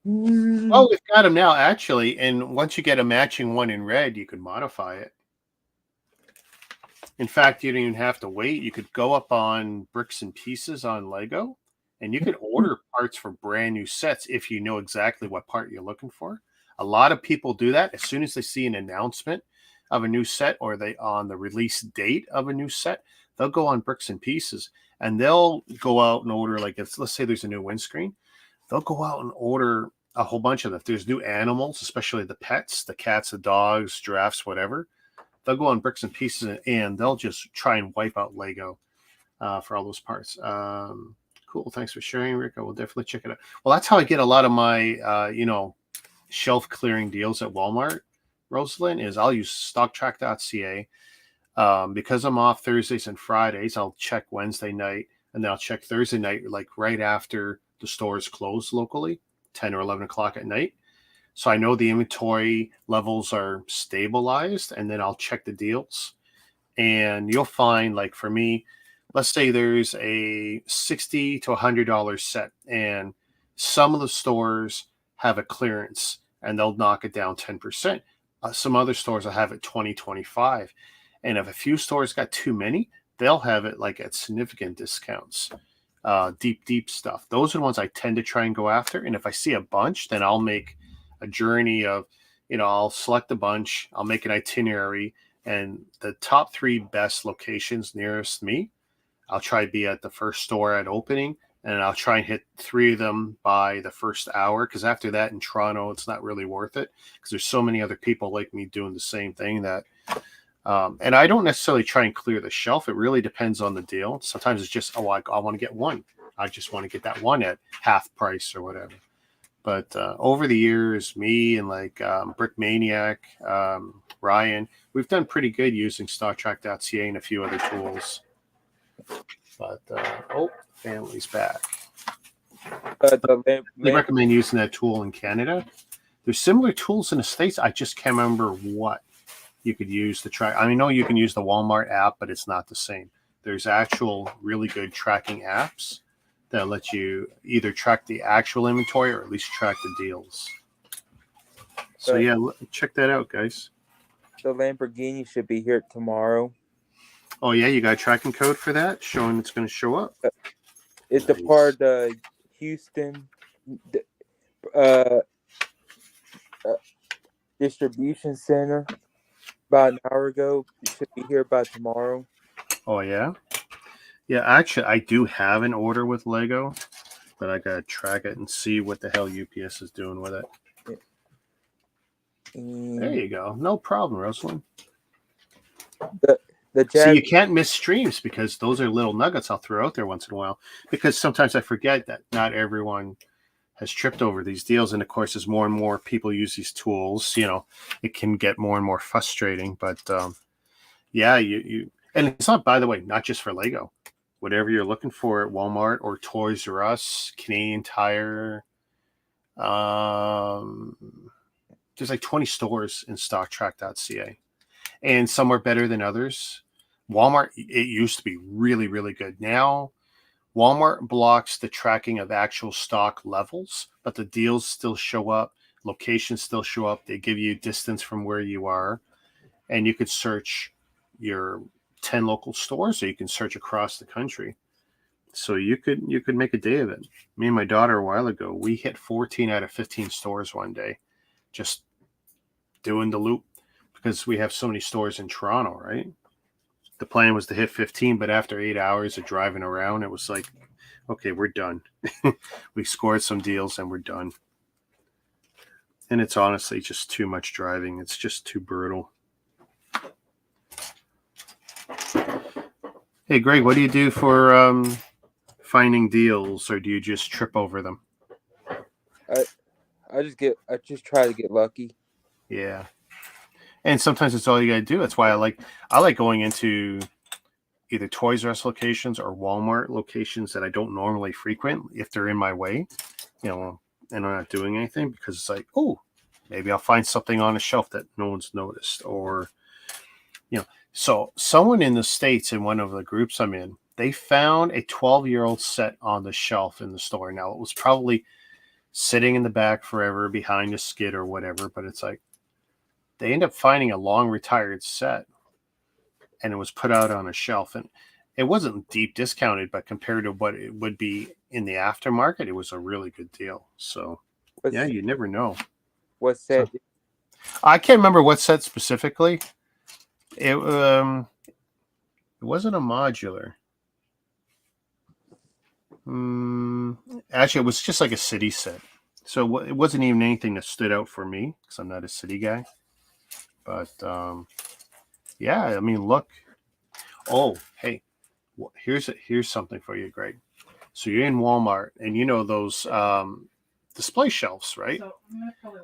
Oh, we've got them now, actually. And once you get a matching one in red, you can modify it. In fact, you don't even have to wait. You could go up on Bricks and Pieces on Lego, and you could order parts for brand new sets if you know exactly what part you're looking for. A lot of people do that as soon as they see an announcement of a new set or they on the release date of a new set. They'll go on Bricks and Pieces and they'll go out and order, like, if let's say there's a new windscreen, they'll go out and order a whole bunch of them. If there's new animals, especially the pets, the cats, the dogs, giraffes, whatever, they'll go on Bricks and Pieces and they'll just try and wipe out Lego for all those parts. Cool. Thanks for sharing, Rick. I will definitely check it out. Well, that's how I get a lot of my, shelf clearing deals at Walmart, Rosalind, is I'll use stocktrack.ca. Because I'm off Thursdays and Fridays, I'll check Wednesday night and then I'll check Thursday night, like right after the stores close locally, 10 or 11 o'clock at night. So I know the inventory levels are stabilized, and then I'll check the deals. And you'll find, like, for me, let's say there's a $60 to $100 set, and some of the stores have a clearance and they'll knock it down 10%. Some other stores will have it 20, 25. And if a few stores got too many, they'll have it like at significant discounts. Deep stuff. Those are the ones I tend to try and go after. And if I see a bunch, then I'll make a journey of, I'll select a bunch, I'll make an itinerary, and the top 3 best locations nearest me, I'll try to be at the first store at opening, and I'll try and hit 3 of them by the first hour, because after that in Toronto, it's not really worth it, because there's so many other people like me doing the same thing that, and I don't necessarily try and clear the shelf. It really depends on the deal. Sometimes it's just, I want to get one. I just want to get that one at half price or whatever. But over the years, me and like Brick Maniac, Ryan, we've done pretty good using StarTrack.ca and a few other tools. But family's back. But They recommend using that tool in Canada There's similar tools in the States. I just can't remember what you could use to track. I know you can use the Walmart app, but it's not the same. There's actual really good tracking apps that let you either track the actual inventory or at least track the deals. So But yeah, check that out, guys. the Lamborghini should be here tomorrow. Oh yeah, you got a tracking code for that showing it's going to show up. It's Nice. a part of the Houston uh, distribution center. About an hour ago. It should be here by tomorrow. Oh yeah, yeah. Actually, I do have an order with Lego, but I gotta track it and see what the hell UPS is doing with it. There you go. No problem, Rosalind. The So you can't miss streams because those are little nuggets I'll throw out there once in a while. Because sometimes I forget that not everyone has tripped over these deals, and of course, as more and more people use these tools, it can get more and more frustrating. But yeah, you and it's not, by the way, not just for Lego. Whatever you're looking for at Walmart or Toys R Us, Canadian Tire, there's like 20 stores in StockTrack.ca, and some are better than others. Walmart, it used to be really, really good. Now, Walmart blocks the tracking of actual stock levels, but the deals still show up, locations still show up. They give you distance from where you are, and you could search your 10 local stores, or you can search across the country. So you could make a day of it. Me and my daughter a while ago, we hit 14 out of 15 stores one day, just doing the loop because we have so many stores in Toronto, right? The plan was to hit 15, but after 8 hours of driving around, it was like, okay, we're done. We scored some deals and we're done. And it's honestly just too much driving. It's just too brutal. Hey, Greg, what do you do for finding deals, or do you just trip over them? I just try to get lucky. Yeah. And sometimes it's all you gotta do. That's why I like going into either Toys R Us locations or Walmart locations that I don't normally frequent if they're in my way, and I'm not doing anything, because it's like, oh, maybe I'll find something on a shelf that no one's noticed. Or, so someone in the States, in one of the groups I'm in, they found a 12-year-old set on the shelf in the store. Now, it was probably sitting in the back forever behind a skid or whatever, but it's like, they end up finding a long retired set, and it was put out on a shelf, and it wasn't deep discounted, but compared to what it would be in the aftermarket, it was a really good deal. So you never know. What set? So, I can't remember what set specifically. It wasn't a modular. Actually, it was just like a city set. So it wasn't even anything that stood out for me because I'm not a city guy. But yeah, I mean, look. Oh, hey, here's something for you, Greg. So you're in Walmart, and you know those display shelves, right?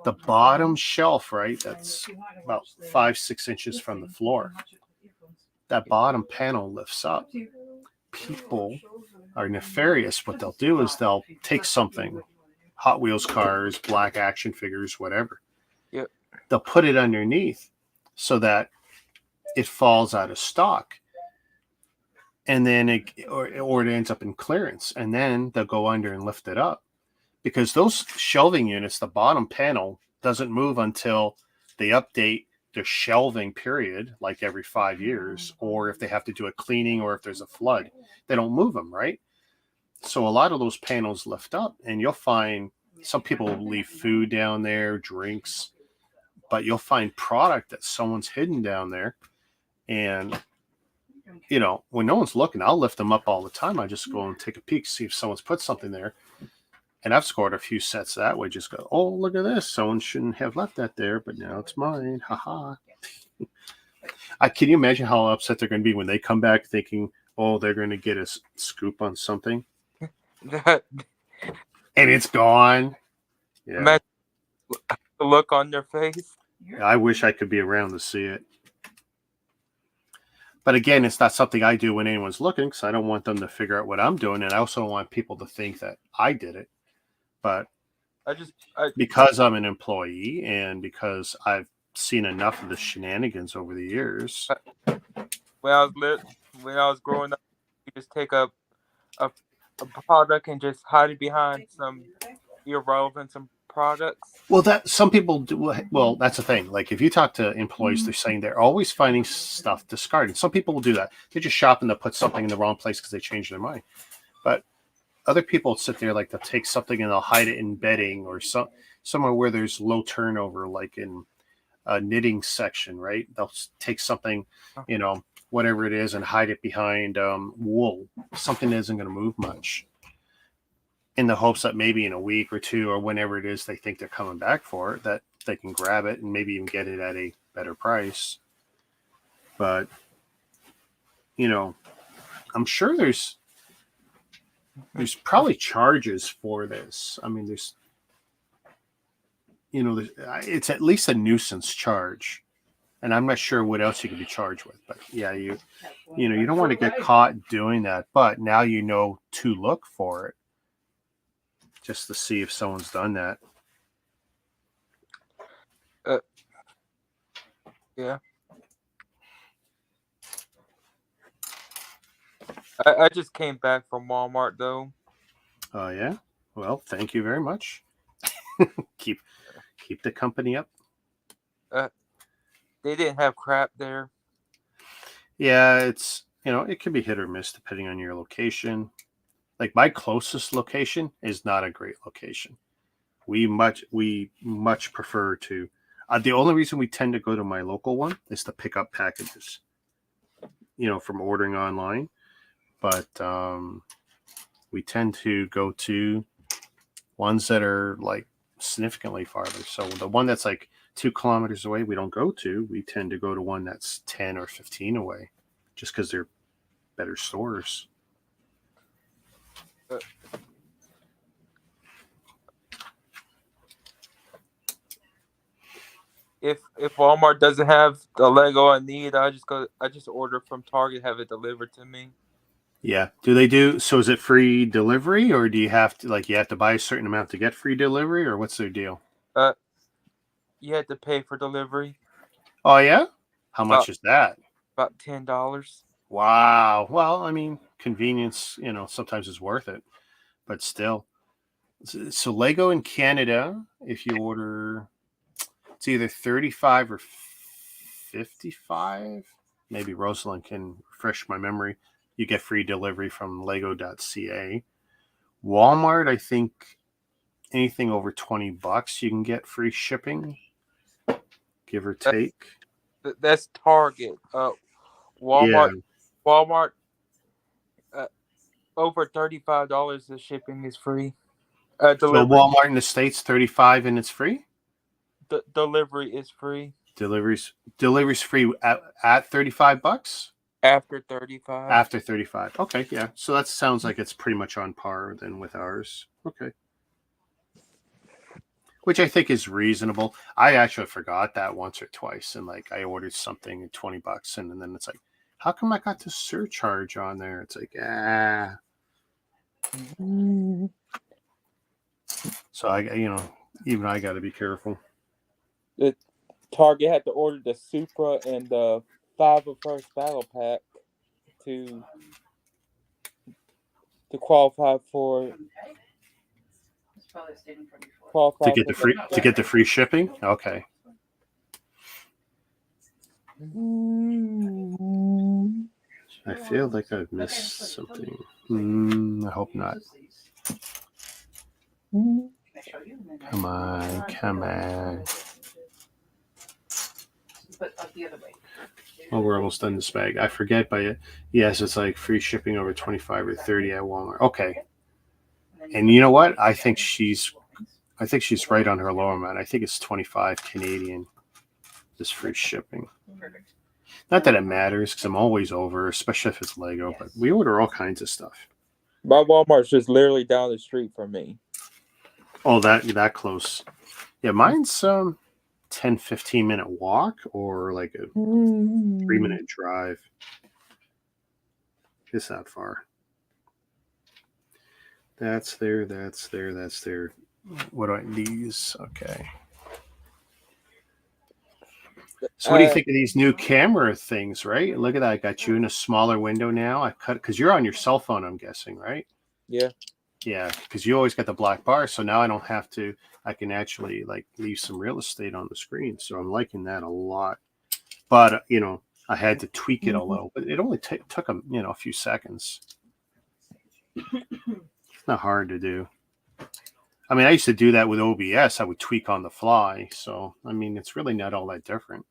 The bottom shelf, right? That's about 5-6 inches from the floor. That bottom panel lifts up. People are nefarious. What they'll do is they'll take something, Hot Wheels cars, black action figures, whatever. Yep. They'll put it underneath so that it falls out of stock. And then it ends up in clearance, and then they'll go under and lift it up, because those shelving units, the bottom panel doesn't move until they update their shelving period, like every 5 years, or if they have to do a cleaning, or if there's a flood, they don't move them, right? So a lot of those panels lift up, and you'll find some people will leave food down there, drinks, but you'll find product that someone's hidden down there. And when no one's looking, I'll lift them up all the time. I just go and take a peek, see if someone's put something there. And I've scored a few sets that way. Just go, oh, look at this. Someone shouldn't have left that there, but now it's mine. Haha. Can you imagine how upset they're going to be when they come back thinking, oh, they're going to get a scoop on something? And it's gone. Yeah. Imagine the look on their face. I wish I could be around to see it. But again, it's not something I do when anyone's looking, because I don't want them to figure out what I'm doing. And I also don't want people to think that I did it. But because I'm an employee and because I've seen enough of the shenanigans over the years. When I was growing up, you just take a product and just hide it behind some irrelevant some products. Well, that some people do. Well, that's the thing. Like if you talk to employees, they're saying they're always finding stuff discarded. Some people will do that. They just shop and they'll put something in the wrong place because they changed their mind. But other people sit there like they'll take something and they'll hide it in bedding or somewhere where there's low turnover, like in a knitting section, right? They'll take something, whatever it is, and hide it behind wool, something that isn't going to move much, in the hopes that maybe in a week or two or whenever it is they think they're coming back for it, that they can grab it and maybe even get it at a better price. But, I'm sure there's probably charges for this. I mean, it's at least a nuisance charge. And I'm not sure what else you could be charged with. But yeah, you don't want to get caught doing that. But now you know to look for it, just to see if someone's done that. Yeah. I just came back from Walmart though. Oh yeah. Well, thank you very much. keep the company up. They didn't have crap there. Yeah, it's it can be hit or miss depending on your location. Like my closest location is not a great location. We much prefer to. The only reason we tend to go to my local one is to pick up packages, from ordering online. But we tend to go to ones that are like significantly farther. So the one that's like 2 kilometers away, we don't go to. We tend to go to one that's 10 or 15 away, just because they're better stores. If Walmart doesn't have the Lego I need, I just order from Target, have it delivered to me. Yeah. Do they do so? Is it free delivery, or do you have to buy a certain amount to get free delivery, or what's their deal? You had to pay for delivery. Oh yeah? How much is that? About $10. Wow. Well, I mean, convenience, sometimes is worth it, but still. So Lego in Canada, if you order, it's either 35 or 55. Maybe Rosalind can refresh my memory. You get free delivery from lego.ca. Walmart, I think anything over $20, you can get free shipping, give or take. That's Target. Walmart. Yeah. Walmart. Over $35, the shipping is free. So Delivery. Walmart in the States, 35 and it's free? Delivery is free. Delivery's free at $35? After 35. After 35. Okay, yeah. So that sounds like it's pretty much on par then with ours. Okay. Which I think is reasonable. I actually forgot that once or twice, and I ordered something at $20, and then it's like, how come I got the surcharge on there? It's like, So even I got to be careful. The Target had to order the Supra and the 5 of First Battle Pack to qualify for. To get the free shipping. Okay. I feel like I've missed something. I hope not. Come on. Oh, we're almost done this bag. I forget, but yes, it's like free shipping over 25 or 30 at Walmart. Okay. And you know what? I think she's right on her lower amount. I think it's 25 Canadian. This free shipping. Not that it matters because I'm always over, especially if it's Lego. But we order all kinds of stuff. My Walmart's just literally down the street from me. Oh, that close. Yeah, mine's 10-15 minute walk or like a 3-minute drive. It's not far. That's there. What do I these? Okay. So what do you think of these new camera things, right? Look at that. I got you in a smaller window now. I cut because you're on your cell phone, I'm guessing, right? Yeah. Yeah, because you always got the black bar. So now I don't have to, I can actually like leave some real estate on the screen. So I'm liking that a lot. But, I had to tweak it a little, but it only took a few seconds. Not hard to do. I mean, I used to do that with OBS. I would tweak on the fly. So, I mean, it's really not all that different.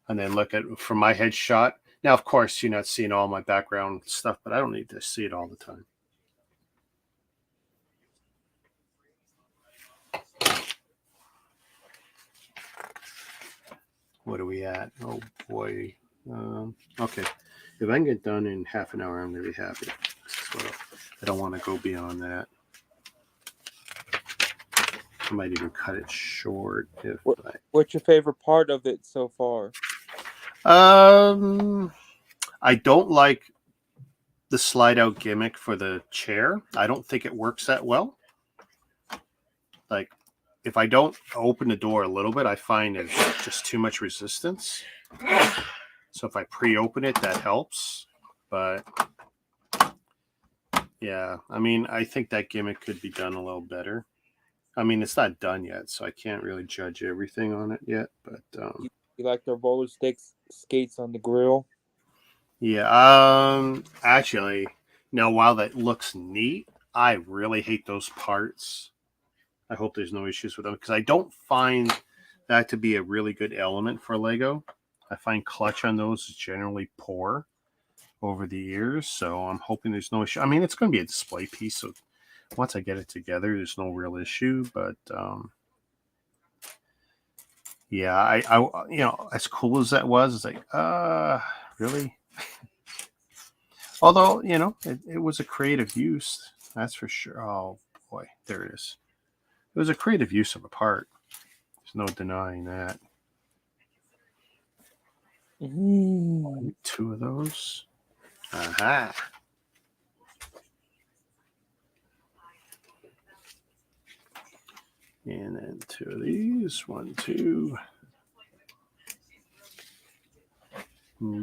And then look at from my headshot. Now, of course, you're not seeing all my background stuff, but I don't need to see it all the time. What are we at? Oh, boy. Okay. If I can get done in half an hour, I'm going to be happy. So I don't want to go beyond that. I might even cut it short. What's your favorite part of it so far? I don't like the slide out gimmick for the chair. I don't think it works that well. Like, if I don't open the door a little bit, I find it's just too much resistance. So if I pre-open it, that helps. But yeah, I mean, I think that gimmick could be done a little better. I mean, it's not done yet, so I can't really judge everything on it yet. But you like the roller skates on the grill? Yeah. Actually, now while that looks neat, I really hate those parts. I hope there's no issues with them because I don't find that to be a really good element for Lego. I find clutch on those is generally poor over the years, so I'm hoping there's no issue. I mean, it's going to be a display piece, so once I get it together, there's no real issue. But yeah, I as cool as that was, it's like, really. Although, it was a creative use. That's for sure. Oh, boy. There it is. It was a creative use of a part. There's no denying that. Mm. 2 of those. Aha. And then 2 of these. 1, 2.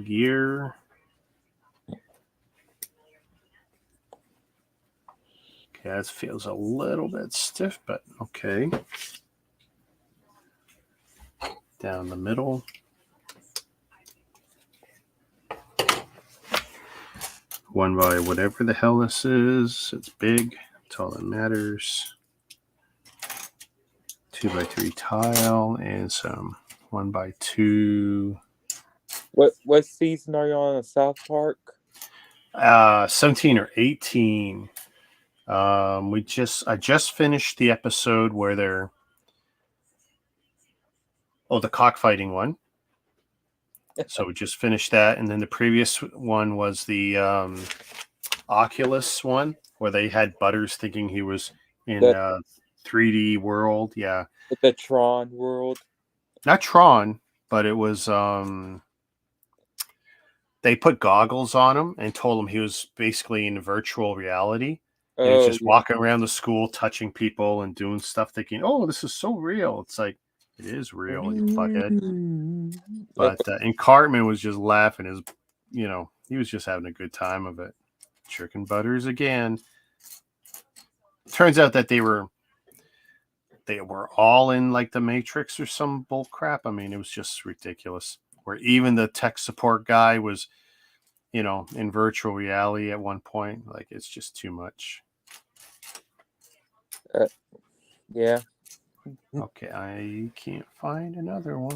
Gear. Okay, that feels a little bit stiff, but okay. Down the middle. One by whatever the hell this is. It's big. That's all that matters. 2x3 tile and some 1x2. What season are you on South Park? 17 or 18. I just finished the episode where they're the cockfighting one. So we just finished that, and then the previous one was the Oculus one where they had Butters thinking he was in 3D world. Yeah, the Tron world. Not Tron, but it was they put goggles on him and told him he was basically in virtual reality. And it's just walking around the school, touching people and doing stuff, thinking, "Oh, this is so real." It's like, it is real, you fuckhead. But and Cartman was just laughing. He was just having a good time of it. Chicken Butters again. Turns out that they were all in like the Matrix or some bull crap. I mean, it was just ridiculous. Where even the tech support guy was, in virtual reality at one point. Like, it's just too much. Yeah. Okay, I can't find another one.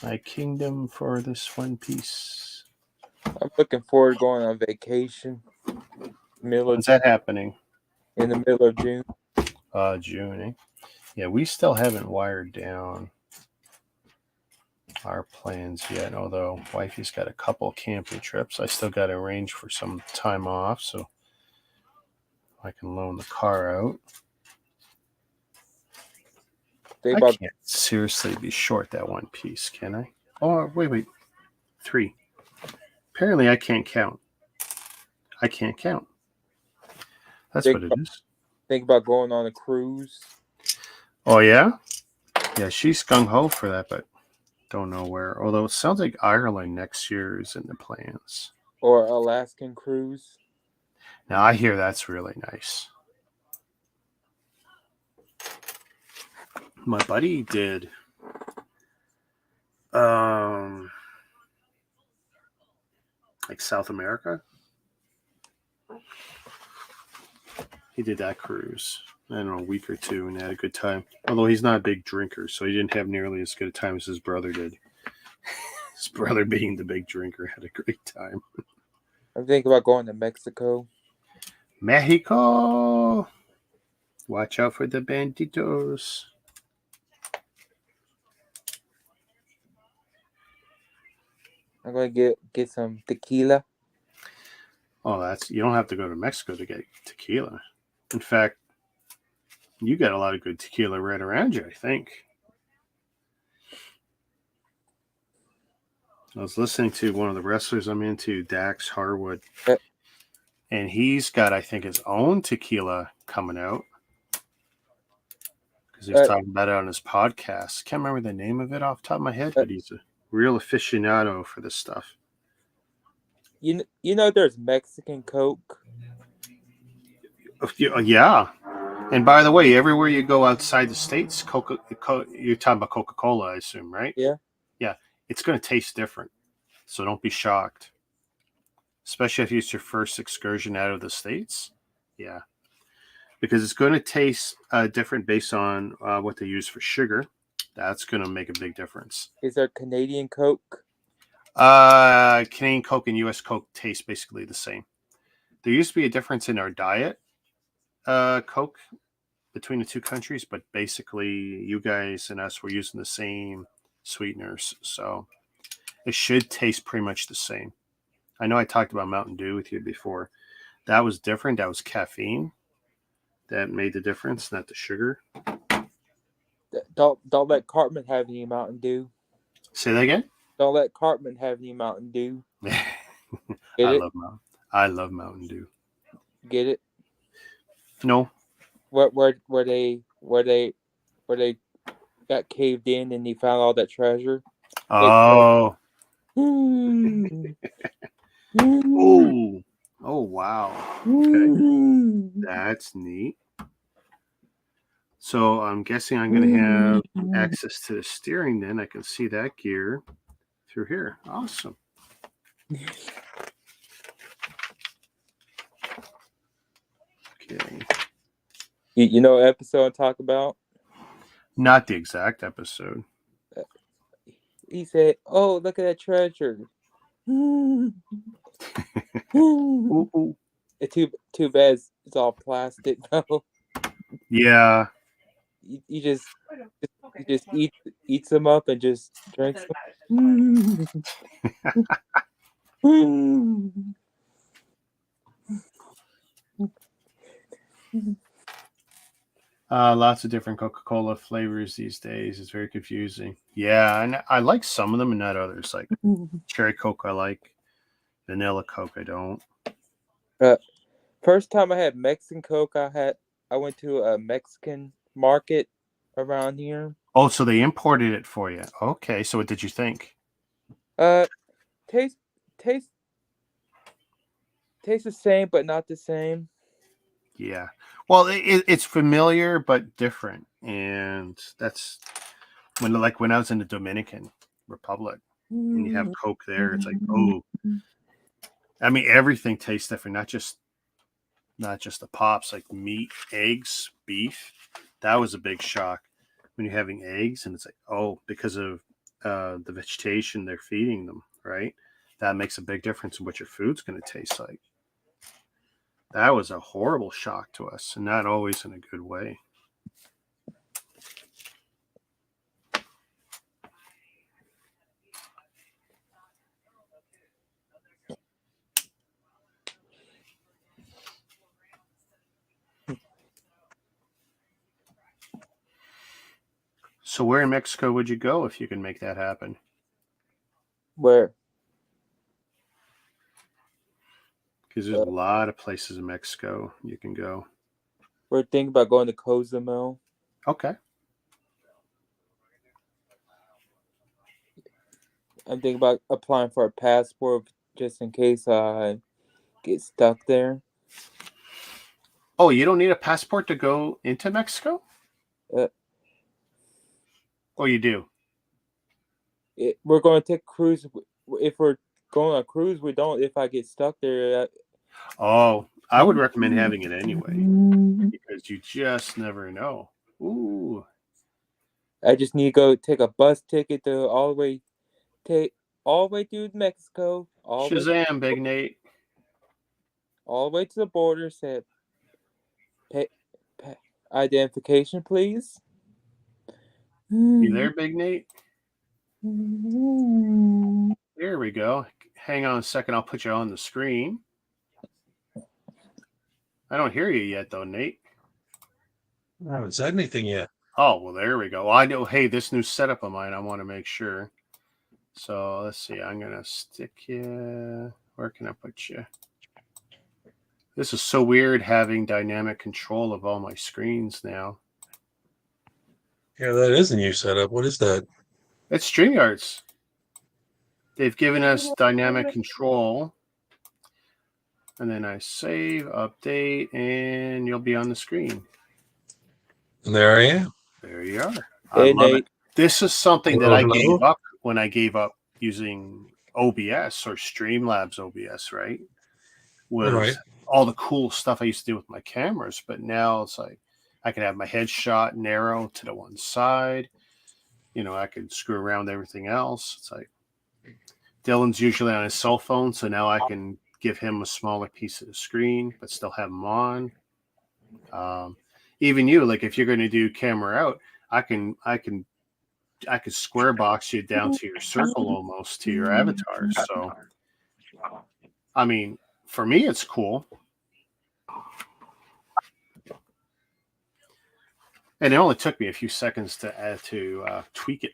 My kingdom for this one piece. I'm looking forward to going on vacation. When's that happening? In the middle of June. June, eh? Yeah, we still haven't wired down our plans yet, although wifey's got a couple camping trips. I still got to arrange for some time off so I can loan the car out. Think I about can't seriously be short that one piece, can I? Oh, wait. 3. Apparently, I can't count. I can't count. That's think what it about, is. think about going on a cruise Oh, yeah? Yeah, she's gung ho for that, but don't know where. Although it sounds like Ireland next year is in the plans. or Alaskan cruise. Now, I hear that's really nice. My buddy did like South America. He did that cruise. I don't know, a week or two, and had a good time. Although he's not a big drinker, so he didn't have nearly as good a time as his brother did. His brother, being the big drinker, had a great time. I'm thinking about going to Mexico. Mexico! Watch out for the banditos. I'm gonna get some tequila. Oh, you don't have to go to Mexico to get tequila. In fact, you got a lot of good tequila right around you, I think. I was listening to one of the wrestlers I'm into, Dax Harwood, Uh, and he's got, I think, his own tequila coming out because he was talking about it on his podcast. Can't remember the name of it off the top of my head, but he's a real aficionado for this stuff. You know, there's Mexican Coke. Yeah. And by the way, everywhere you go outside the States, you're talking about Coca-Cola, I assume, right? Yeah. Yeah. It's going to taste different. So don't be shocked. Especially if it's your first excursion out of the States. Yeah. Because it's going to taste different based on what they use for sugar. That's going to make a big difference. Is there Canadian Coke? Canadian Coke and U.S. Coke taste basically the same. There used to be a difference in our diet Coke between the two countries, but basically you guys and us were using the same sweeteners, so it should taste pretty much the same. I know I talked about Mountain Dew with you before. That was different. That was caffeine that made the difference, not the sugar. Don't let Cartman have any Mountain Dew. Say that again. Don't let Cartman have any Mountain Dew. I love Mountain Dew. Get it? No. Where they got caved in and he found all that treasure. Oh. Oh, Wow. Okay. That's neat. So I'm guessing I'm going to have access to the steering then. I can see that gear through here. Awesome. Okay. You know what episode I'm talking about? Not the exact episode. He said, "Oh, look at that treasure." Ooh. It's too bad it's all plastic though. Yeah. You just eats them up and just drinks them. Lots of different Coca-Cola flavors these days. It's very confusing. Yeah, and I like some of them and not others. Like cherry Coke I like. Vanilla Coke I don't. First time I had Mexican Coke, I went to a Mexican market around here. Oh, so they imported it for you. Okay, so what did you think? Taste the same, but not the same. Yeah. Well, it's familiar but different, and that's when I was in the Dominican Republic and you have Coke there. It's like, oh, I mean, everything tastes different. Not just the pops, like meat, eggs, beef. That was a big shock when you're having eggs, and it's like, oh, because of the vegetation they're feeding them, right? That makes a big difference in what your food's going to taste like. That was a horrible shock to us, and not always in a good way. So where in Mexico would you go if you can make that happen? Where? Because there's a lot of places in Mexico you can go. We're thinking about going to Cozumel. Okay. I'm thinking about applying for a passport just in case I get stuck there. Oh, you don't need a passport to go into Mexico? Oh, you do? We're going to take a cruise. If we're going on a cruise, we don't. If I get stuck there. Oh, I would recommend having it anyway because you just never know. Ooh. I just need to go take a bus ticket to all the way through Mexico, Shazam, Big Nate. all the way to the border. Said, identification, please. You there, Big Nate? There we go. Hang on a second. I'll put you on the screen. I don't hear you yet, though, Nate. I haven't said anything yet. Oh, well, there we go. Well, I know. Hey, this new setup of mine, I want to make sure. So let's see. I'm going to stick you. Where can I put you? This is so weird having dynamic control of all my screens now. Yeah, that is a new setup. What is that? It's StreamYards. They've given us dynamic control. And then I save, update, and you'll be on the screen. And there I am. There you are. Hey, I love Nate. it. This is something that Hello, I hello. gave up when I gave up using OBS or Streamlabs OBS, right? Was Right. all the cool stuff I used to do with my cameras. But now it's like I can have my headshot narrow to the one side. You know, I could screw around with everything else. It's like Dylan's usually on his cell phone, so now I can give him a smaller piece of the screen, but still have him on. Even you, like if you're going to do camera out, I could square box you down to your circle almost to your avatar. So, I mean, for me, it's cool. And it only took me a few seconds to tweak it.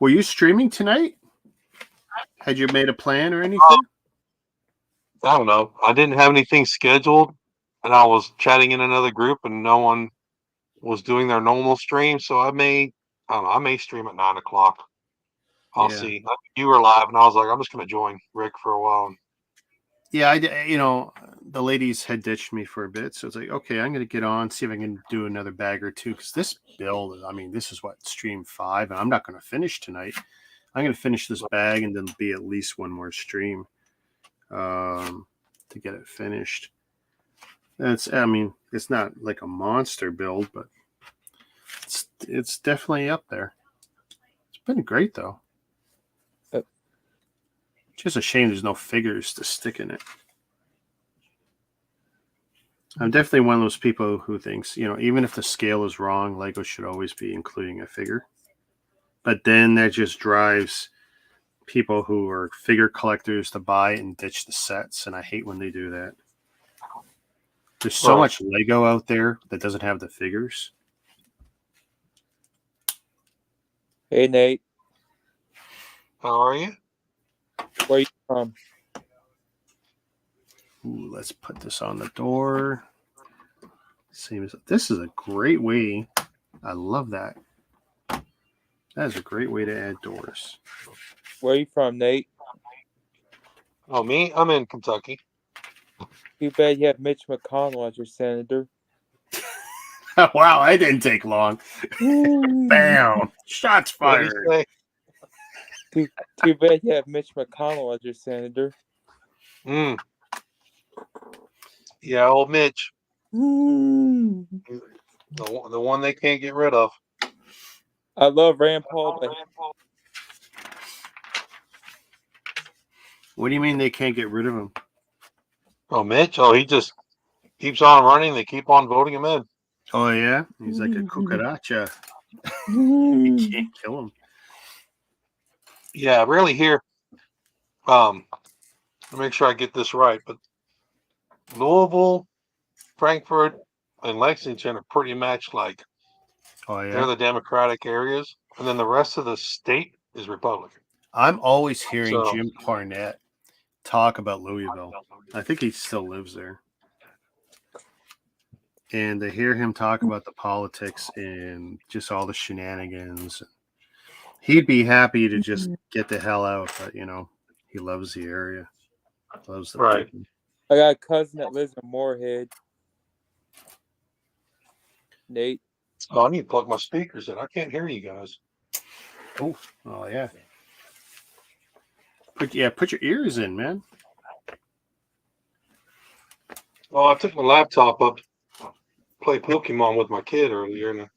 Were you streaming tonight? Had you made a plan or anything? I don't know. I didn't have anything scheduled, and I was chatting in another group, and no one was doing their normal stream. So I don't know. I may stream at 9 o'clock. I'll see. You were live, and I was like, I'm just going to join Rick for a while. Yeah, the ladies had ditched me for a bit, so it's like, okay, I'm going to get on, see if I can do another bag or two, because this build, I mean, this is what, stream 5, and I'm not going to finish tonight. I'm going to finish this bag, and then be at least one more stream to get it finished. It's not like a monster build, but it's definitely up there. It's been great, though. Just a shame there's no figures to stick in it. I'm definitely one of those people who thinks, even if the scale is wrong, Lego should always be including a figure. But then that just drives people who are figure collectors to buy and ditch the sets, and I hate when they do that. There's so much Lego out there that doesn't have the figures. Hey, Nate. How are you? Where are you from? Ooh, let's put this on the door. This is a great way. I love that. That is a great way to add doors. Where are you from, Nate? Oh, me? I'm in Kentucky. Too bad you have Mitch McConnell as your senator. Wow, that didn't take long. Bam! Shots fired. Too bad you have Mitch McConnell as your senator. Yeah, old Mitch. The The one they can't get rid of. I love Rand Paul, but What do you mean they can't get rid of him? Oh, Mitch? Oh, he just keeps on running. They keep on voting him in. Oh, yeah? He's like a cucaracha. You can't kill him. Yeah, really here. Let me make sure I get this right, but Louisville, Frankfurt, and Lexington are pretty much like Oh They're yeah. the Democratic areas, and then the rest of the state is Republican. I'm always hearing So Jim Parnett talk about Louisville. I think he still lives there. And to hear him talk about the politics and just all the shenanigans, he'd be happy to just get the hell out, but he loves the area, loves the right. people. I got a cousin that lives in Moorhead. Nate. Oh, I need to plug my speakers in. I can't hear you guys. Oh yeah. Put your ears in, man. Oh, I took my laptop up to play Pokemon with my kid earlier. And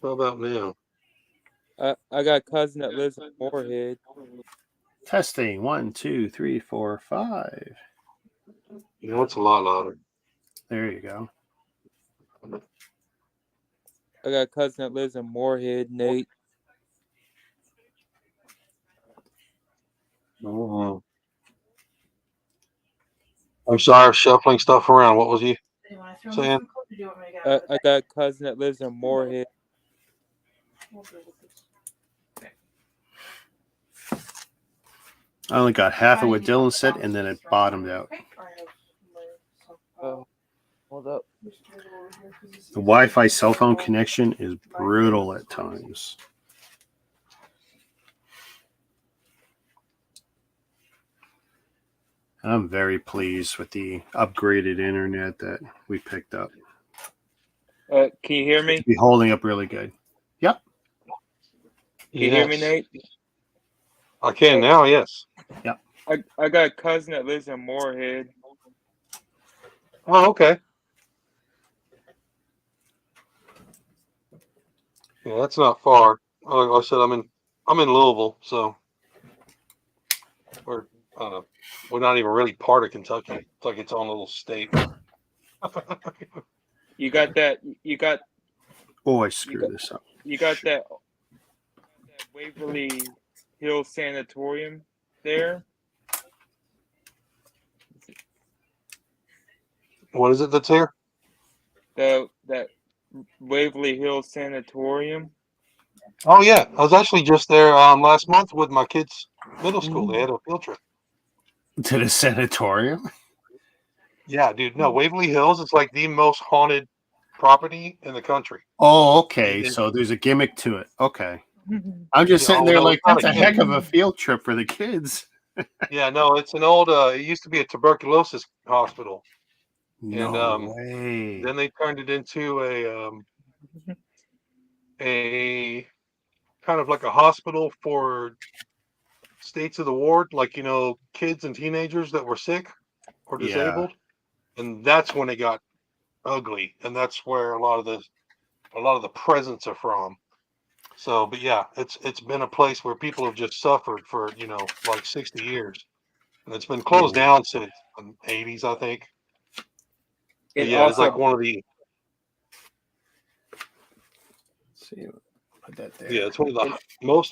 how about now? I got a cousin that lives in Moorhead. Testing 1, 2, 3, 4, 5. It's a lot louder. There you go. I got a cousin that lives in Moorhead, Nate. Oh. I'm sorry, shuffling stuff around. What was you saying? I got a cousin that lives in Moorhead. I only got half of what Dylan said, and then it bottomed out. Hold up. The Wi-Fi cell phone connection is brutal at times. I'm very pleased with the upgraded internet that we picked up. Can you hear me? It's be holding up really good. Yep. Can you hear me, Nate? I can now, yes. Yep. I got a cousin that lives in Moorhead. Oh, okay. Yeah, that's not far. Like I said, I'm in Louisville, so we're I don't know. We're not even really part of Kentucky. It's like its own little state. You got that? You got Oh, I screwed this up. you got that Waverly Hills Sanatorium there? What is it that's here? That Waverly Hills Sanatorium. Oh yeah, I was actually just there last month with my kids' middle school. They had a field trip. To the sanatorium? Yeah, dude. No, Waverly Hills is like the most haunted property in the country. Oh, okay. So there's a gimmick to it. Okay. I'm just sitting there no, like, it's not that's a gimmick. heck of a field trip for the kids. Yeah, no, it's an old. It used to be a tuberculosis hospital, No and way. then they turned it into a kind of like a hospital for states of the ward, like kids and teenagers that were sick or Yeah. disabled, and that's when it got ugly, and that's where a lot of the presents are from. So, but yeah, it's been a place where people have just suffered for like 60 years, and it's been closed down since the 80s, I think. But And yeah, it's like also, one of the see, put that there. yeah, it's one of the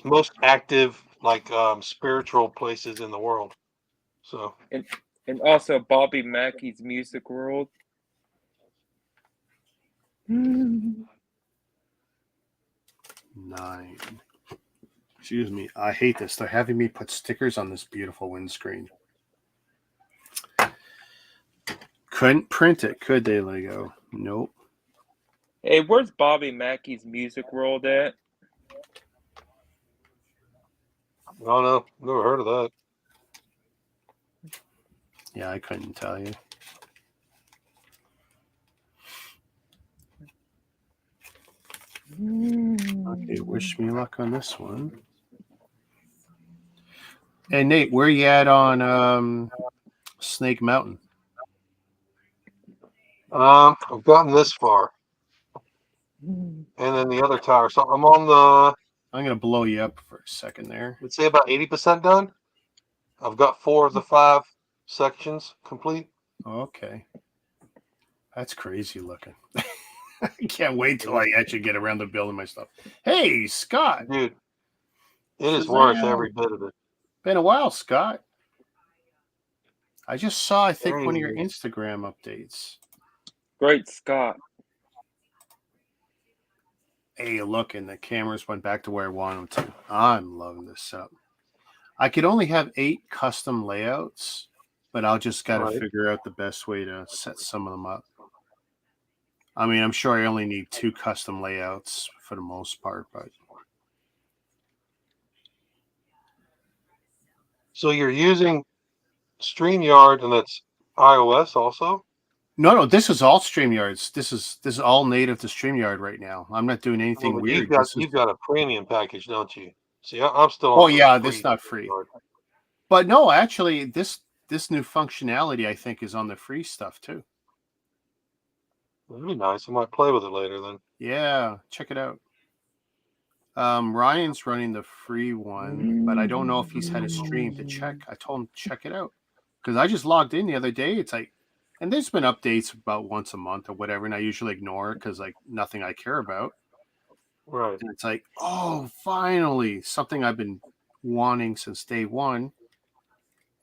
most active like spiritual places in the world. So and also Bobby Mackey's Music World. 9. Excuse me. I hate this. They're having me put stickers on this beautiful windscreen. Couldn't print it, could they, Lego? Nope. Hey, where's Bobby Mackey's Music World at? oh no, never heard of that. Yeah, I couldn't tell you. Okay, wish me luck on this one. Hey, Nate, where you at on Snake Mountain? I've gotten this far, and then the other tower. So I'm on the. I'm going to blow you up for a second there. Let's say about 80% done. I've got 4 of the 5 sections complete. Okay. That's crazy looking. I can't wait till I actually get around to building my stuff. Hey, Scott. Dude, it is Shazam. worth every bit of it. Been a while, Scott. I just saw, I think, one of your Instagram updates. Great Scott. Hey, look, and the cameras went back to where I want them to. I'm loving this setup. I could only have 8 custom layouts, but I'll just got to Right. figure out the best way to set some of them up. I mean, I'm sure I only need 2 custom layouts for the most part, but So you're using StreamYard, and that's iOS also? no, this is all StreamYards. This is all native to StreamYard right now. I'm not doing anything Well, but weird. This is you've got a premium package, don't you? See, I'm still oh on the yeah, this is free not free. StreamYard. But no, actually, this new functionality I think is on the free stuff too. That'd be nice. I might play with it later then. Yeah, check it out. Ryan's running the free one, but I don't know if he's had a stream to check. I told him to check it out because I just logged in the other day. It's like, and there's been updates about once a month or whatever, and I usually ignore it because like nothing I care about. Right. And it's like, oh, finally, something I've been wanting since day one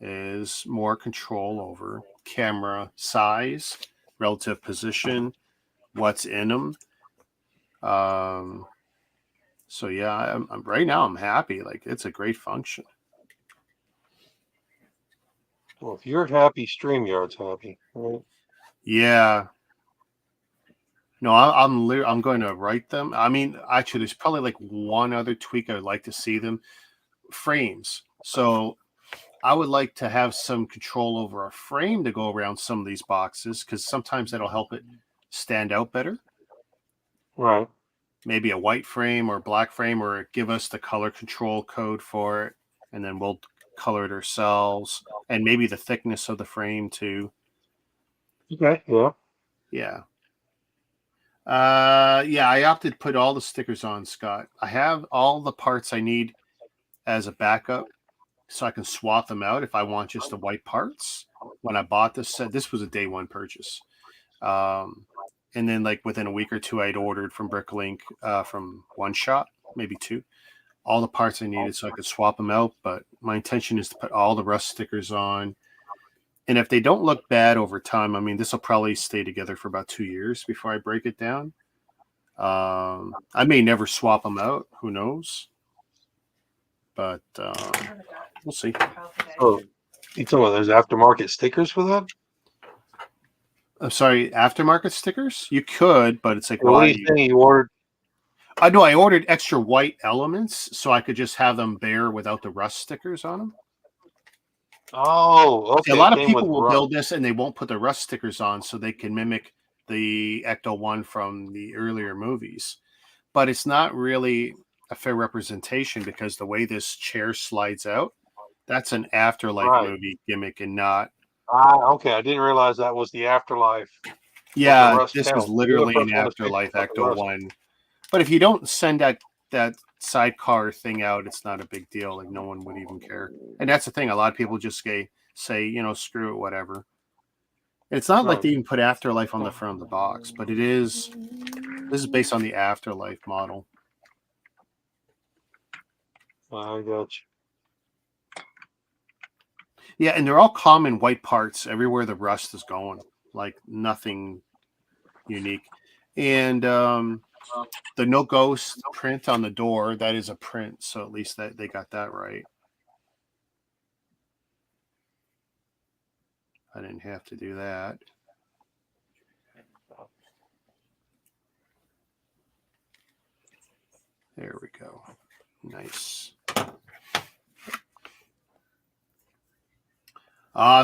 is more control over camera size, relative position, what's in them. So yeah, I'm right now I'm happy. Like it's a great function. Well, if you're happy, StreamYard's happy. Right? Yeah. No, I'm going to write them. I mean, actually, there's probably like one other tweak I'd like to see them frames. So I would like to have some control over a frame to go around some of these boxes because sometimes that'll help it stand out better. Right. Maybe a white frame or black frame, or give us the color control code for it, and then we'll color it ourselves, and maybe the thickness of the frame too. Okay. Yeah. Yeah. Yeah, I opted to put all the stickers on, Scott. I have all the parts I need as a backup, so I can swap them out if I want just the white parts. When I bought this set, this was a day one purchase. And then like within a week or two, I'd ordered from BrickLink from one shop, maybe 2, all the parts I needed so I could swap them out. But my intention is to put all the rust stickers on. And if they don't look bad over time, I mean, this will probably stay together for about 2 years before I break it down. I may never swap them out. Who knows? But we'll see. Oh, you talking about those aftermarket stickers for that? I'm sorry, aftermarket stickers? You could, but it's like, What why? are you saying? You ordered? I know I ordered extra white elements so I could just have them bare without the rust stickers on them. Oh, See, okay. a lot It of came with people will rust. build this and they won't put the rust stickers on so they can mimic the Ecto-1 from the earlier movies. But it's not really a fair representation because the way this chair slides out, that's an Afterlife Right. movie gimmick and not. Okay. I didn't realize that was the Afterlife. Yeah, Rust this is panel. literally You're an the first one to say Afterlife about the rust. Ecto-1. But if you don't send that sidecar thing out, it's not a big deal. Like no one would even care. And that's the thing. A lot of people just say, screw it, whatever. It's not like Right. they even put Afterlife on the front of the box, but this is based on the Afterlife model. I got you. Yeah, and they're all common white parts everywhere the rust is going. Like nothing unique. And the no ghost print on the door, that is a print, so at least that they got that right. I didn't have to do that. There we go. Nice.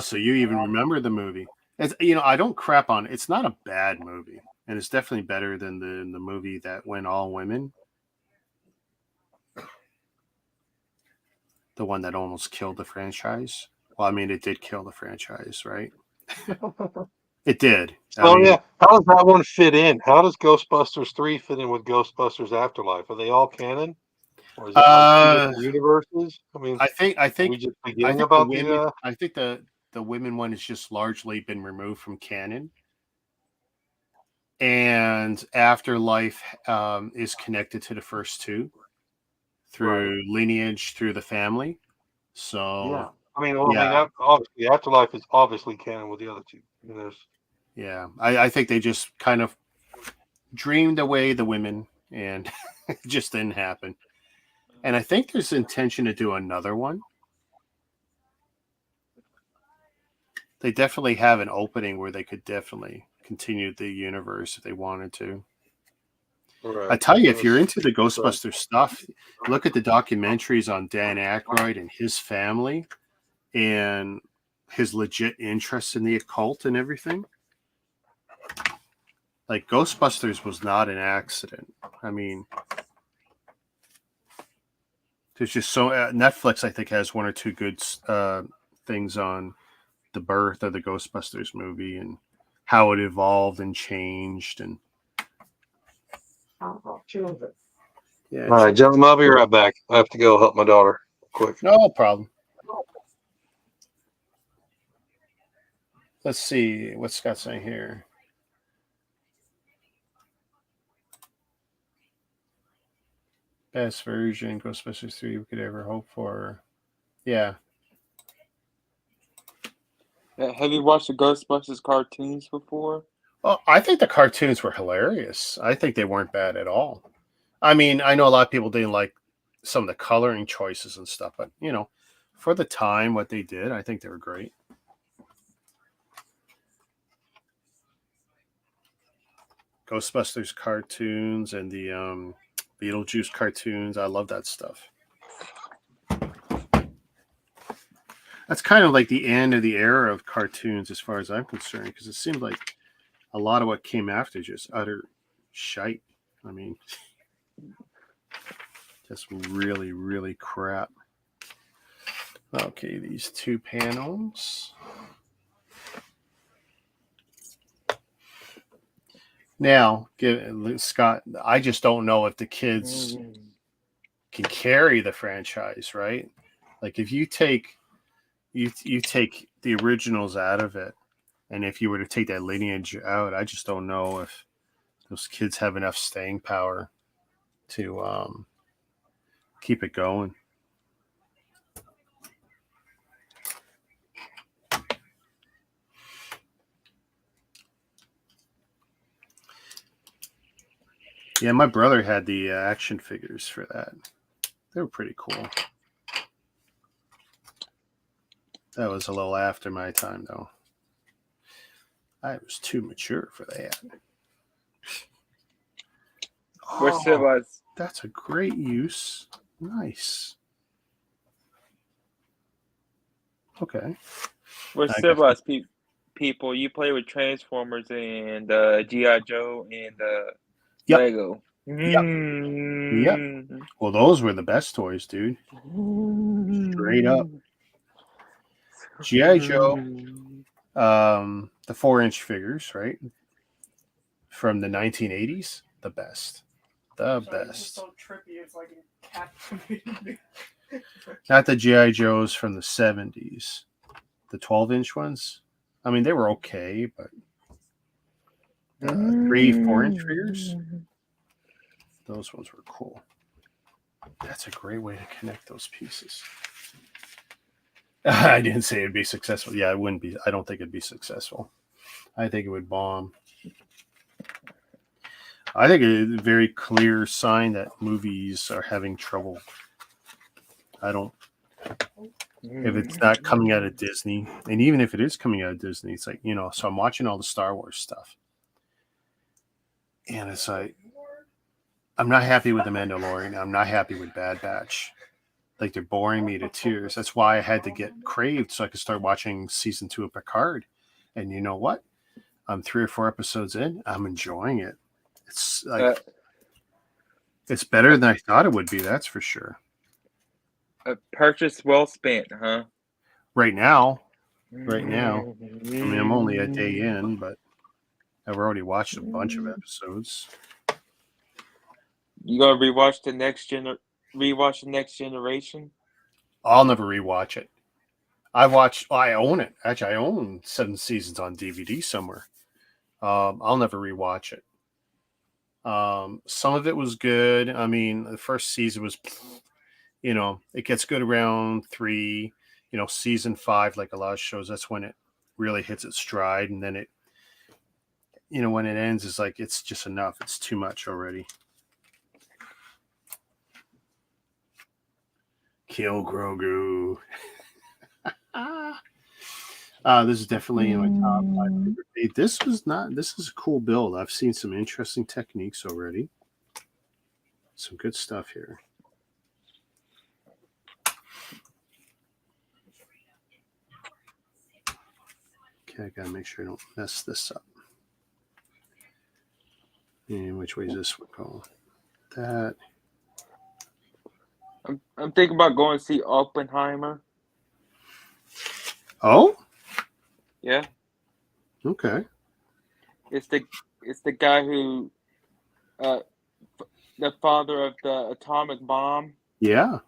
So you even remember the movie. It's, I don't crap on it. It's not a bad movie. And it's definitely better than the movie that went all women. The one that almost killed the franchise. Well, I mean, it did kill the franchise, right? It did. So yeah, how does that one fit in? How does Ghostbusters 3 fit in with Ghostbusters Afterlife? Are they all canon? Or is it like 2 different universes? I mean, I think are we just I beginning think about the I think the women one has just largely been removed from canon. And Afterlife is connected to the first 2 through lineage, through the family. So yeah. I mean, obviously Afterlife is obviously canon with the other 2. I mean, Yeah, I think they just kind of dreamed away the women, and it just didn't happen. And I think there's intention to do another one. They definitely have an opening where they could definitely continue the universe if they wanted to. Right. I tell you, That if you're was into the Ghostbusters stuff, look at the documentaries on Dan Aykroyd and his family and his legit interest in the occult and everything. Like Ghostbusters was not an accident. I mean, there's just so Netflix, I think, has one or two good things on the birth of the Ghostbusters movie and how it evolved and changed. And yeah, All right, gentlemen, I'll be right back. I have to go help my daughter quick. no problem. Let's see what Scott's saying here. Best version Ghostbusters 3 we could ever hope for. Yeah. Have you watched the Ghostbusters cartoons before? Well, I think the cartoons were hilarious. I think they weren't bad at all. I mean, I know a lot of people didn't like some of the coloring choices and stuff, but you know, for the time, what they did, I think they were great. Ghostbusters cartoons and the Beetlejuice cartoons, I love that stuff. That's kind of like the end of the era of cartoons, as far as I'm concerned, because it seemed like a lot of what came after just utter shite. I mean, just really, really crap. Okay, these two panels. Now, Scott, I just don't know if the kids can carry the franchise, right? Like if you take you take the originals out of it, and if you were to take that lineage out, I just don't know if those kids have enough staying power to keep it going. Yeah, my brother had the action figures for that. They were pretty cool. That was a little after my time, though. I was too mature for that. Oh, that's a great use. Nice. Okay. We're civilized people. You play with Transformers and G.I. Joe and Yep. Lego. Yep. Well, those were the best toys, dude. Straight up. G.I. Joe, the 4-inch figures, right? From the 1980s, the best. The best. So trippy, it's like captivating. Not the G.I. Joes from the 70s. The 12-inch ones. I mean, they were okay, but 3, 4-inch figures, those ones were cool. That's a great way to connect those pieces. I didn't say it'd be successful. Yeah, it wouldn't be. I don't think it'd be successful. I think it would bomb. I think it's a very clear sign that movies are having trouble. I don't. If it's not coming out of Disney, and even if it is coming out of Disney, it's like, you know, so I'm watching all the Star Wars stuff. And it's like, I'm not happy with The Mandalorian. I'm not happy with Bad Batch. Like, they're boring me to tears. That's why I had to get Craved so I could start watching season 2 of Picard. And you know what? I'm 3 or 4 episodes in. I'm enjoying it. It's like, it's better than I thought it would be. That's for sure. A purchase well spent, huh? Right now. I mean, I'm only a day in, but I've already watched a bunch of episodes. You gonna rewatch the next generation? I'll never rewatch it. I own it. Actually, I own 7 seasons on DVD somewhere. I'll never rewatch it. Some of it was good. I mean, the first season was, you know, it gets good around 3. You know, season 5, like a lot of shows, that's when it really hits its stride, and then it when it ends, it's like it's just enough. It's too much already. Kill Grogu. This is definitely in my top 5 favorite. This is a cool build. I've seen some interesting techniques already. Some good stuff here. Okay, I gotta make sure I don't mess this up. And which way is this one going? That. I'm thinking about going to see Oppenheimer. Oh? Yeah. Okay. It's the guy who the father of the atomic bomb. Yeah.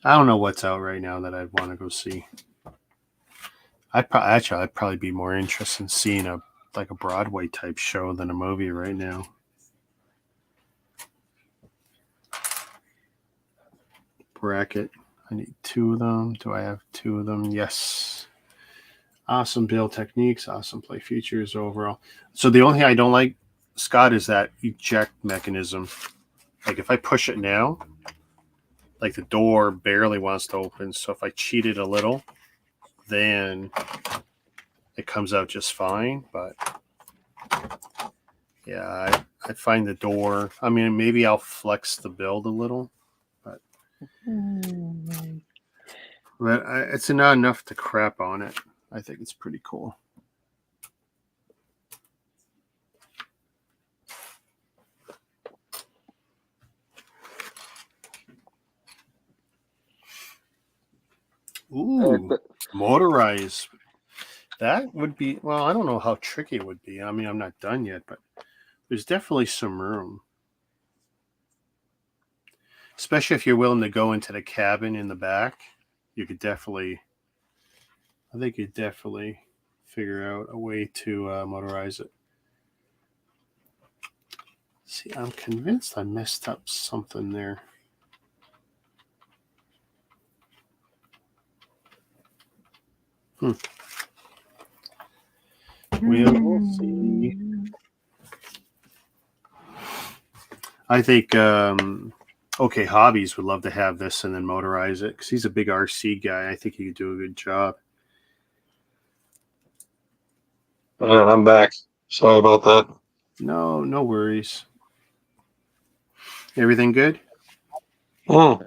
I don't know what's out right now that I'd want to go see. I'd probably be more interested in seeing a Broadway type show than a movie right now. Bracket. I need 2 of them. Do I have 2 of them? Yes. Awesome build techniques. Awesome play features overall. So the only thing I don't like, Scott, is that eject mechanism. Like if I push it now, like the door barely wants to open. So if I cheat it a little, then it comes out just fine. But yeah, I find the door. I mean, maybe I'll flex the build a little, but it's not enough to crap on it. I think it's pretty cool. Ooh, motorized. That would be, well, I don't know how tricky it would be. I mean, I'm not done yet, but there's definitely some room. Especially if you're willing to go into the cabin in the back. You could definitely, I think you'd definitely figure out a way to motorize it. See, I'm convinced I messed up something there. We'll see. I think OK Hobbies would love to have this and then motorize it because he's a big RC guy. I think he could do a good job. I'm back. Sorry about that. No worries. Everything good? Yeah,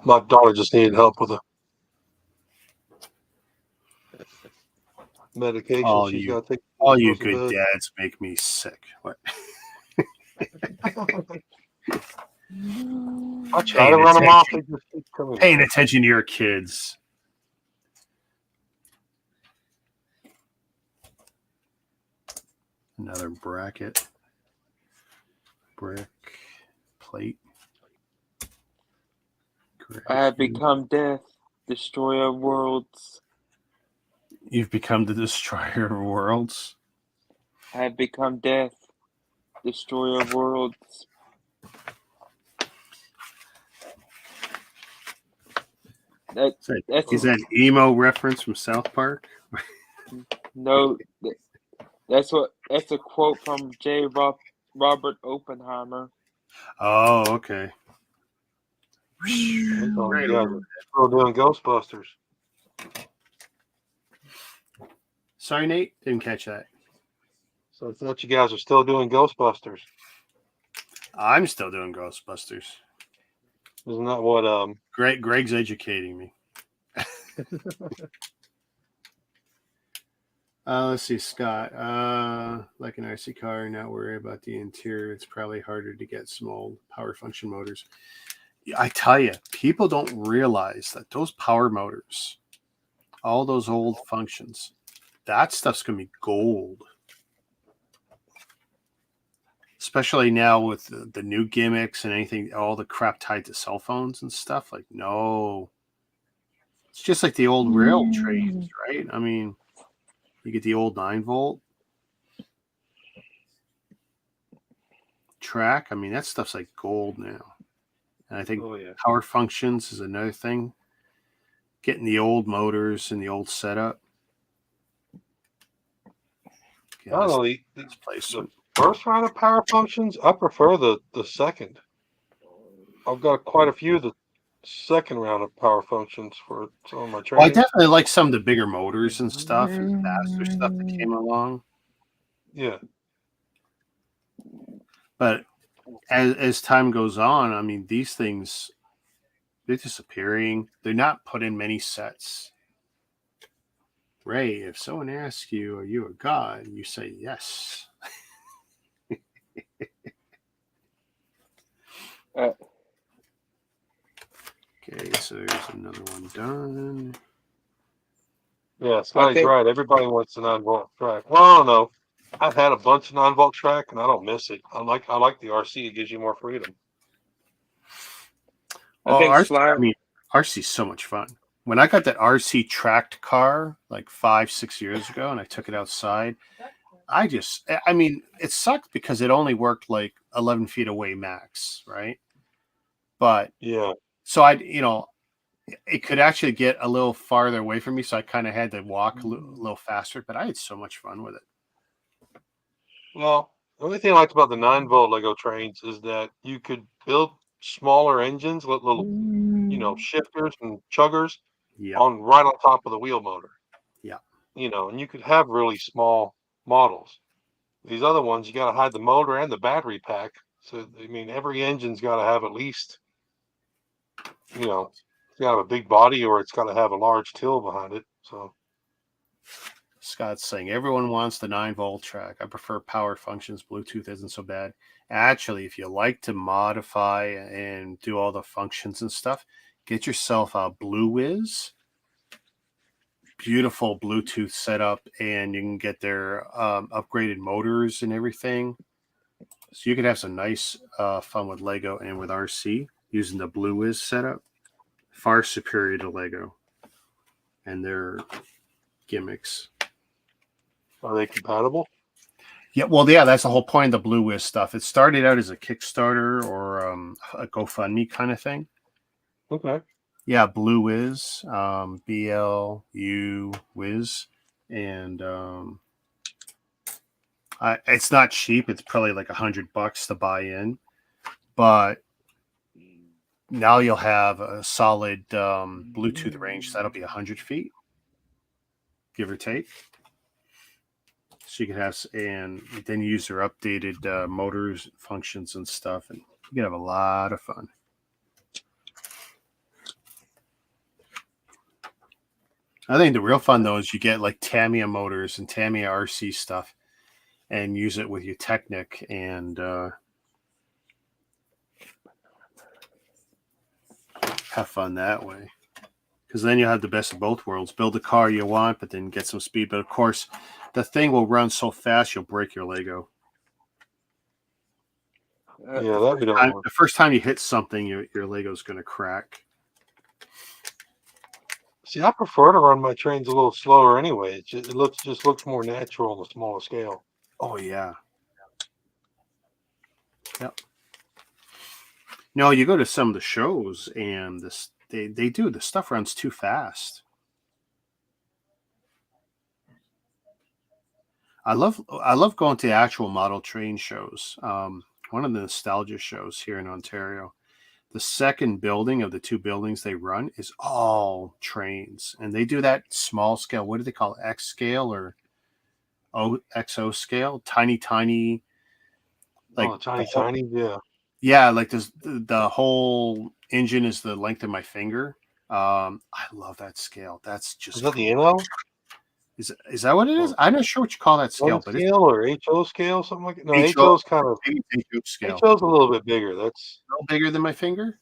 my daughter just needed help with a medication. All She's you got to take. good dads make me sick. What? I try to run them off. They just keep coming. Paying attention to your kids. Another bracket. Brick. Plate. I have become death, destroyer of worlds. You've become the destroyer of worlds? I have become death, destroyer of worlds. Is that an emo reference from South Park? No, that's a quote from J. Robert Oppenheimer. Oh, okay. Right over. Still doing Ghostbusters. Sorry, Nate, didn't catch that. So I thought you guys are still doing Ghostbusters. I'm still doing Ghostbusters. Isn't that what Greg's educating me. Let's see, Scott. Like an RC car, not worry about the interior. It's probably harder to get some old power function motors. I tell you, people don't realize that those power motors, all those old functions, that stuff's going to be gold. Especially now with the new gimmicks and anything, all the crap tied to cell phones and stuff. Like, no. It's just like the old rail trains, right? I mean, you get the old 9-volt track. I mean, that stuff's like gold now. And I think Oh yeah. power functions is another thing. Getting the old motors and the old setup. Yeah, I don't this, know this the placement. first round of power functions. I prefer the second. I've got quite a few of the second round of power functions for some of my Well, I trains. definitely like some of the bigger motors and stuff and the faster stuff that came along. Yeah. But as time goes on, I mean, these things, they're disappearing. They're not put in many sets. Ray, if someone asks you, are you a god? You say yes. Okay, so there's another one done. Yeah, Scotty's think- right. Everybody wants a 9-volt track. Well, I don't know. I've had a bunch of 9-volt track, and I don't miss it. I like the RC. It gives you more freedom. Well, think RC, slide. I mean, RC's so much fun. When I got that RC tracked car like 5-6 years ago, and I took it outside, I mean, it sucked because it only worked like 11 feet away max, right? But Yeah. so it could actually get a little farther away from me, so I kind of had to walk a little faster. But I had so much fun with it. Well, the only thing I liked about the 9-volt Lego trains is that you could build smaller engines with little, shifters and chuggers Yeah, right on top of the wheel motor. yeah. And you could have really small models. These other ones, you got to hide the motor and the battery pack. So, I mean, every engine's got to have at least, it's got to have a big body or it's got to have a large till behind it. So, Scott's saying everyone wants the 9-volt track. I prefer power functions. Bluetooth isn't so bad. Actually, if you like to modify and do all the functions and stuff, get yourself a Blue Wiz. Beautiful Bluetooth setup, and you can get their upgraded motors and everything. So you could have some nice fun with Lego and with RC using the Blue Wiz setup. Far superior to Lego and their gimmicks. are they compatible? Yeah, well, yeah, that's the whole point of the Blue Wiz stuff. It started out as a Kickstarter or a GoFundMe kind of thing. Okay. Yeah, Blue Wiz, BLU Wiz, and it's not cheap. It's probably like $100 to buy in, but now you'll have a solid Bluetooth range. That'll be 100 feet, give or take. So you can have, and then you use their updated motors, functions, and stuff, and you can have a lot of fun. I think the real fun though is you get like Tamiya motors and Tamiya RC stuff, and use it with your Technic, and have fun that way. Because then you'll have the best of both worlds. Build the car you want, but then get some speed. But of course, the thing will run so fast you'll break your Lego. Yeah, that we don't want. The first time you hit something, your Lego's going to crack. See, I prefer to run my trains a little slower anyway. It looks more natural on a smaller scale. Oh yeah. Yep. No, you go to some of the shows and they do the stuff runs too fast. I love going to actual model train shows. One of the nostalgia shows here in Ontario. The second building of the two buildings they run is all trains, and they do that small scale. What do they call it? X scale or XO scale? Tiny, like tiny, yeah. yeah, like this. The whole engine is the length of my finger. I love that scale. That's just Is that the cool. NO? Is that what it is? I'm not sure what you call that scale, but it's scale or HO scale, something like it. No, HO, HO's kind of maybe it's HO scale. HO's a little bit bigger. That's A little bigger than my finger.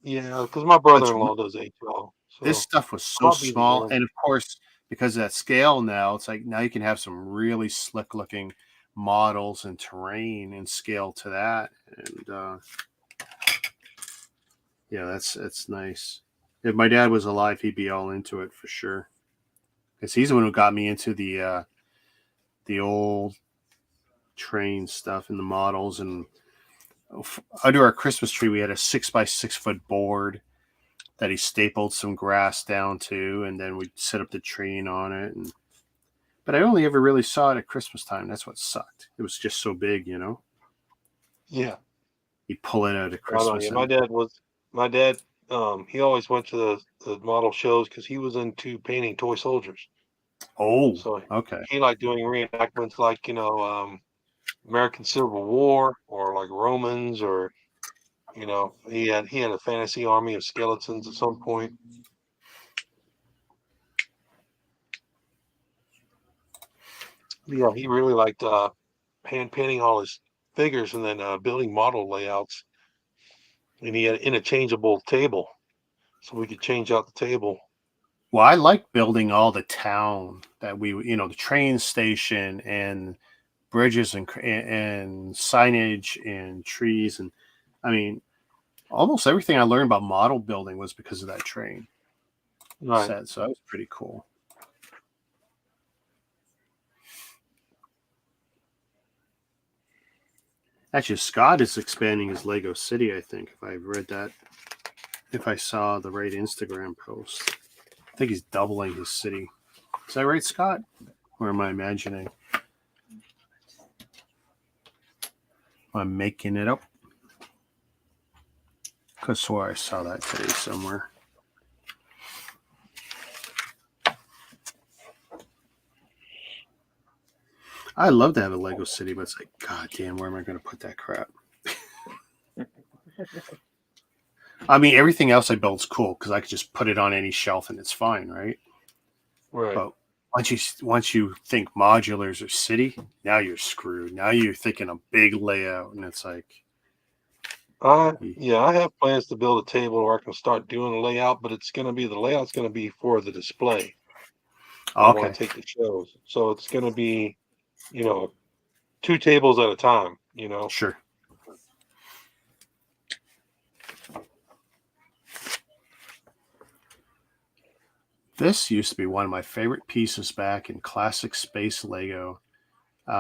yeah, because my brother-in-law does HO. So This stuff was so might be the small, end. and of course, because of that scale now, it's like now you can have some really slick-looking models and terrain and scale to that, and yeah, it's nice. If my dad was alive, he'd be all into it for sure, because he's the one who got me into the old train stuff and the models, and under our Christmas tree, we had a 6x6 foot board that he stapled some grass down to, and then we'd set up the train on it. But I only ever really saw it at Christmas time. That's what sucked. It was just so big, you know. Yeah. He'd pull it out at I know. Christmas. Yeah, And, my dad. He always went to the model shows because he was into painting toy soldiers. oh, So okay. he liked doing reenactments, like American Civil War or like Romans, or he had a fantasy army of skeletons at some point. Yeah, he really liked hand painting all his figures and then building model layouts. And he had an interchangeable table, so we could change out the table. Well, I like building all the town that the train station and bridges and signage and trees. And I mean, almost everything I learned about model building was because of that train Right. set. So that was pretty cool. Actually, Scott is expanding his Lego City, I think, if I read that, if I saw the right Instagram post. I think he's doubling his city. Is that right, Scott? Or am I imagining? I'm making it up. I swore I saw that today somewhere. I love to have a Lego City, but it's like, God damn, where am I going to put that crap? I mean, everything else I build's cool because I could just put it on any shelf and it's fine, right? Right. But once you think modulars or city, now you're screwed. Now you're thinking a big layout, and it's like, I have plans to build a table where I can start doing the layout, but the layout's gonna be for the display. I want to okay, take the shows, so it's gonna be, 2 tables at a time. sure. This used to be one of my favorite pieces back in classic space Lego. The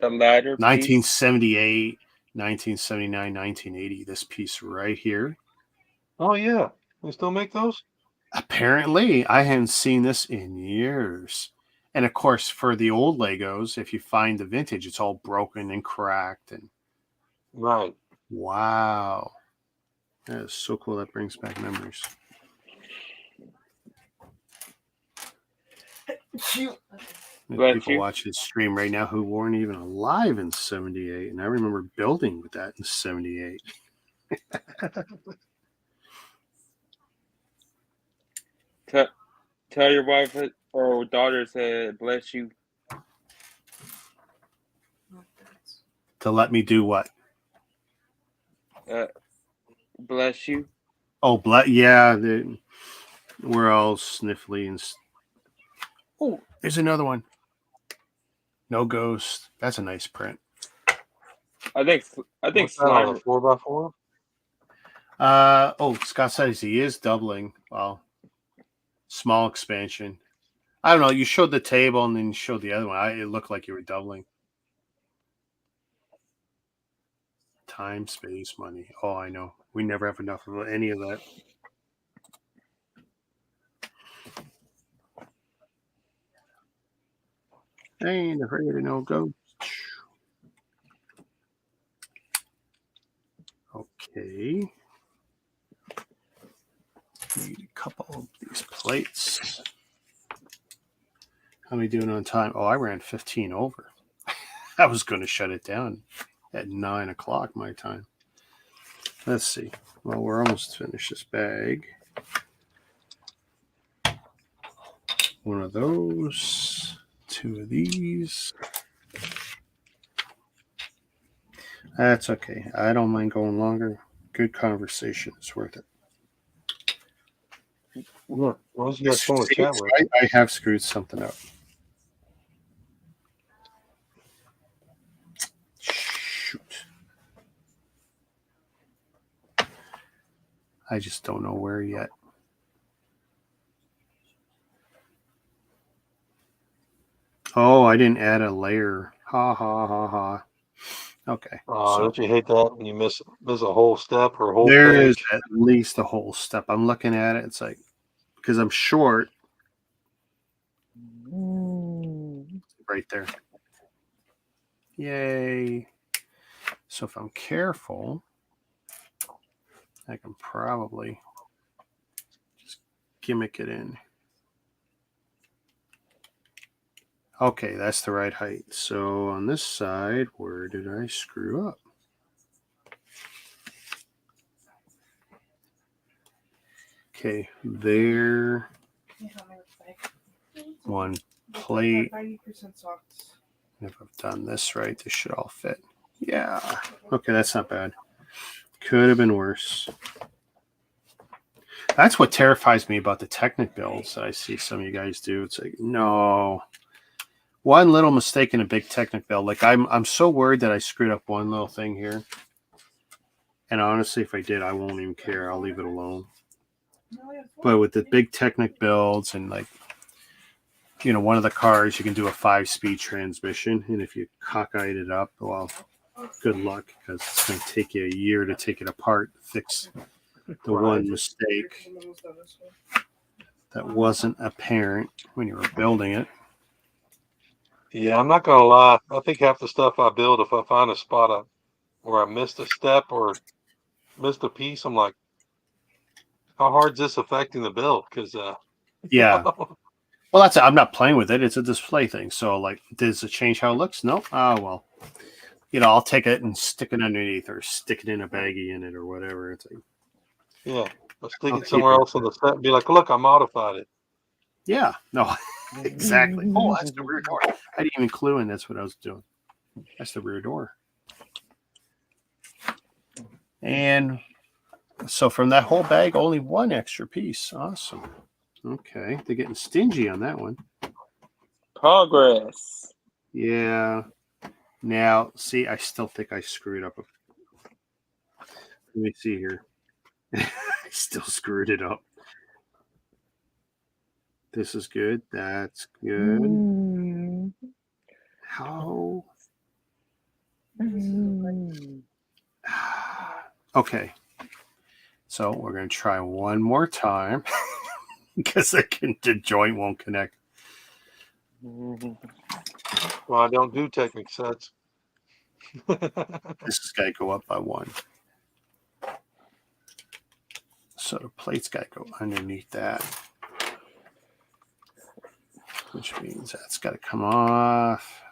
ladder piece. 1978, 1979, 1980. This piece right here. Oh yeah, they still make those? Apparently, I hadn't seen this in years. And of course, for the old Legos, if you find the vintage, it's all broken and cracked. And Right. wow, that is so cool. That brings back memories. People watch this stream right now who weren't even alive in 78. And I remember building with that in 78. Tell your wife or daughter said, bless you. To let me do what? Bless you. Oh, yeah. We're all sniffly and. Oh, there's another one. No ghost. That's a nice print. I think What's that on a Slimer. 4x4? Scott says he is doubling. Well, small expansion. I don't know. You showed the table and then you showed the other one. It looked like you were doubling. Time, space, money. Oh, I know. We never have enough of any of that. I ain't afraid of no ghost. Okay. Need a couple of these plates. How are we doing on time? Oh, I ran 15 over. I was going to shut it down at 9 o'clock my time. Let's see. Well, we're almost finished this bag. One of those. 2 of these. That's okay. I don't mind going longer. Good conversation. It's worth it. Yeah. Well, you guys want to chat with? I have screwed something up. Shoot. I just don't know where yet. Oh, I didn't add a layer. Ha ha ha ha. Okay. Don't you hate that when you miss a whole step or a whole There page? is at least a whole step. I'm looking at it. It's like, because I'm short right there. Yay. So if I'm careful, I can probably just gimmick it in. Okay, that's the right height. So on this side, where did I screw up? Okay, there. One plate. 90% socks. If I've done this right, this should all fit. Yeah. Okay, that's not bad. Could have been worse. That's what terrifies me about the Technic builds that I see some of you guys do. It's like, no. One little mistake in a big Technic build. Like I'm so worried that I screwed up one little thing here. And honestly, if I did, I won't even care. I'll leave it alone. But with the big Technic builds and like, you know, one of the cars, you can do a 5-speed transmission. And if you cockeyed it up, well, good luck, because it's going to take you a year to take it apart, fix the one mistake that wasn't apparent when you were building it. Yeah, I'm not gonna lie. I think half the stuff I build, if I find a spot where I missed a step or missed a piece, I'm like, how hard is this affecting the build? Because Yeah. Well, that's it. I'm not playing with it. It's a display thing. So, like, does it change how it looks? No. Oh, well. You know, I'll take it and stick it underneath or stick it in a baggie in it or whatever. It's like, yeah, but stick I'll it somewhere keep it. else on the set and be like, look, I modified it. Yeah. No, exactly. Oh, that's the rear door. I didn't even clue in that's what I was doing. That's the rear door. And so from that whole bag, only one extra piece. Awesome. Okay. They're getting stingy on that one. Progress. Yeah. Now, see, I still think I screwed up. Let me see here. I still screwed it up. This is good. That's good. How? Okay. So we're going to try one more time because the joint won't connect. Well, I don't do Technic sets. This has got to go up by one. So the plate's got to go underneath that, which means that's got to come off.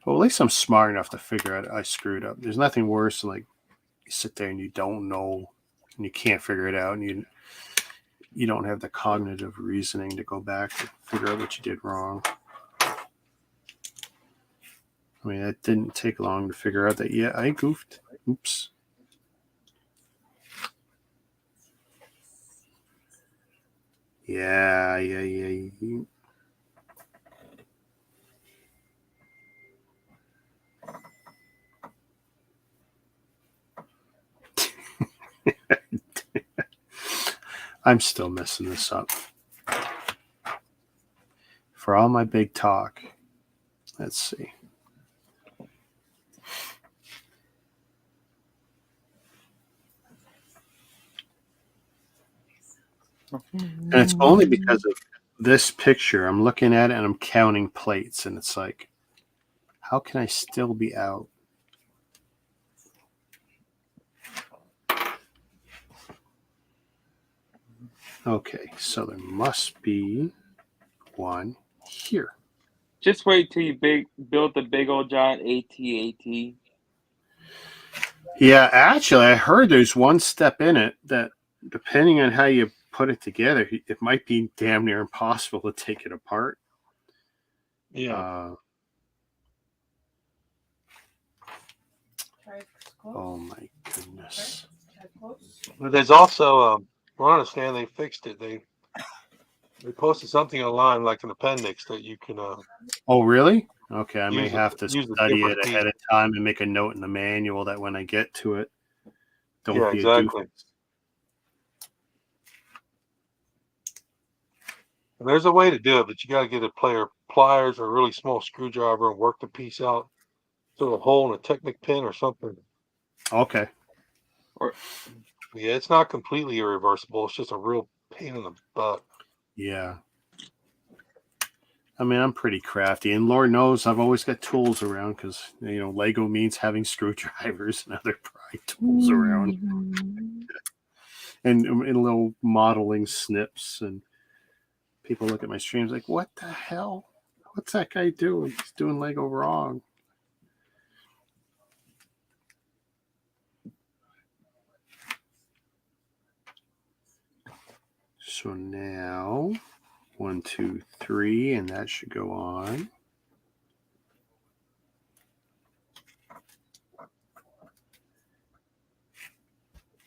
Well, at least I'm smart enough to figure out I screwed up. There's nothing worse than like you sit there and you don't know and you can't figure it out and you don't have the cognitive reasoning to go back to figure out what you did wrong. I mean, it didn't take long to figure out that, yeah, I goofed. Oops. Yeah. I'm still messing this up. For all my big talk, let's see. And it's only because of this picture. I'm looking at it and I'm counting plates, and it's like, how can I still be out? Okay, so there must be one here. Just wait till you build the big old giant AT-AT. Yeah, actually, I heard there's one step in it that, depending on how you put it together, it might be damn near impossible to take it apart. Yeah. Oh my goodness. But there's also, I understand they fixed it. They posted something online like an appendix that you can. Oh, really? Okay, I may use have to use a study it different ahead of time and make a note in the manual that when I get to it, don't Yeah, be exactly. a doofus. And there's a way to do it, but you got to get a pliers or a really small screwdriver and work the piece out through a hole in a Technic pin or something. Okay. Yeah, it's not completely irreversible. It's just a real pain in the butt. Yeah. I mean, I'm pretty crafty, and Lord knows I've always got tools around because, Lego means having screwdrivers and other pry tools around, and little modeling snips. And people look at my streams like, what the hell? What's that guy doing? He's doing Lego wrong. So now, 1, 2, 3, and that should go on.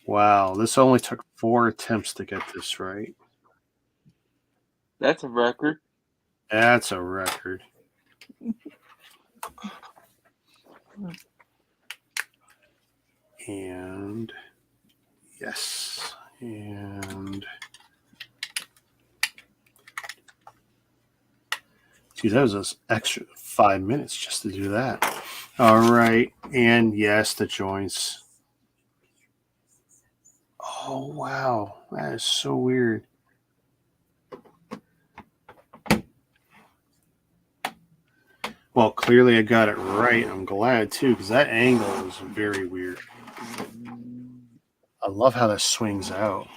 Wow, this only took 4 attempts to get this right. That's a record. That's a record. And yes, and geez, that was an extra 5 minutes just to do that. All right, and yes, the joints. Oh wow, that is so weird. Well, clearly I got it right. I'm glad too, because that angle is very weird. I love how that swings out.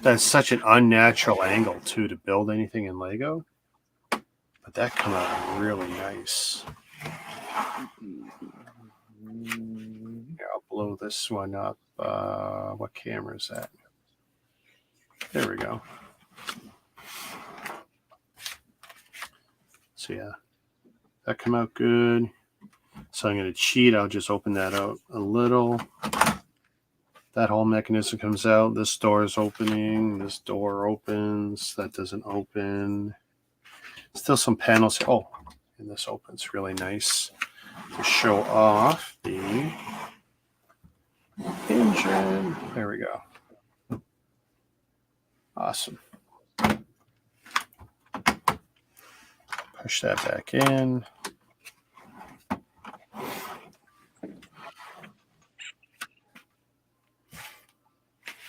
That's such an unnatural angle too to build anything in Lego. But that come out really nice. Here, I'll blow this one up. What camera is that? There we go. So yeah, that come out good. So I'm going to cheat. I'll just open that out a little. That whole mechanism comes out. This door is opening. This door opens. That doesn't open. Still some panels. Oh, and this opens really nice to show off the engine. There we go. Awesome. Push that back in.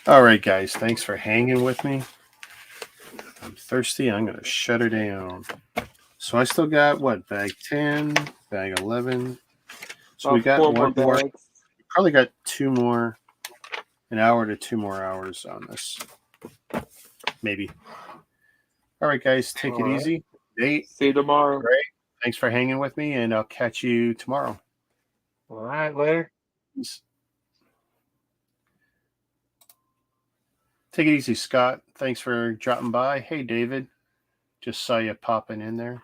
All right, guys. Thanks for hanging with me. I'm thirsty. I'm going to shut her down. So I still got what? Bag 10, bag 11. So we got 4 one more more. bags. We probably got 2 more, an hour to 2 more hours on this. Maybe. All right, guys. Take it easy. Nate, See you tomorrow. great. Thanks for hanging with me, and I'll catch you tomorrow. All right, later. Peace. Take it easy, Scott. Thanks for dropping by. Hey, David. Just saw you popping in there.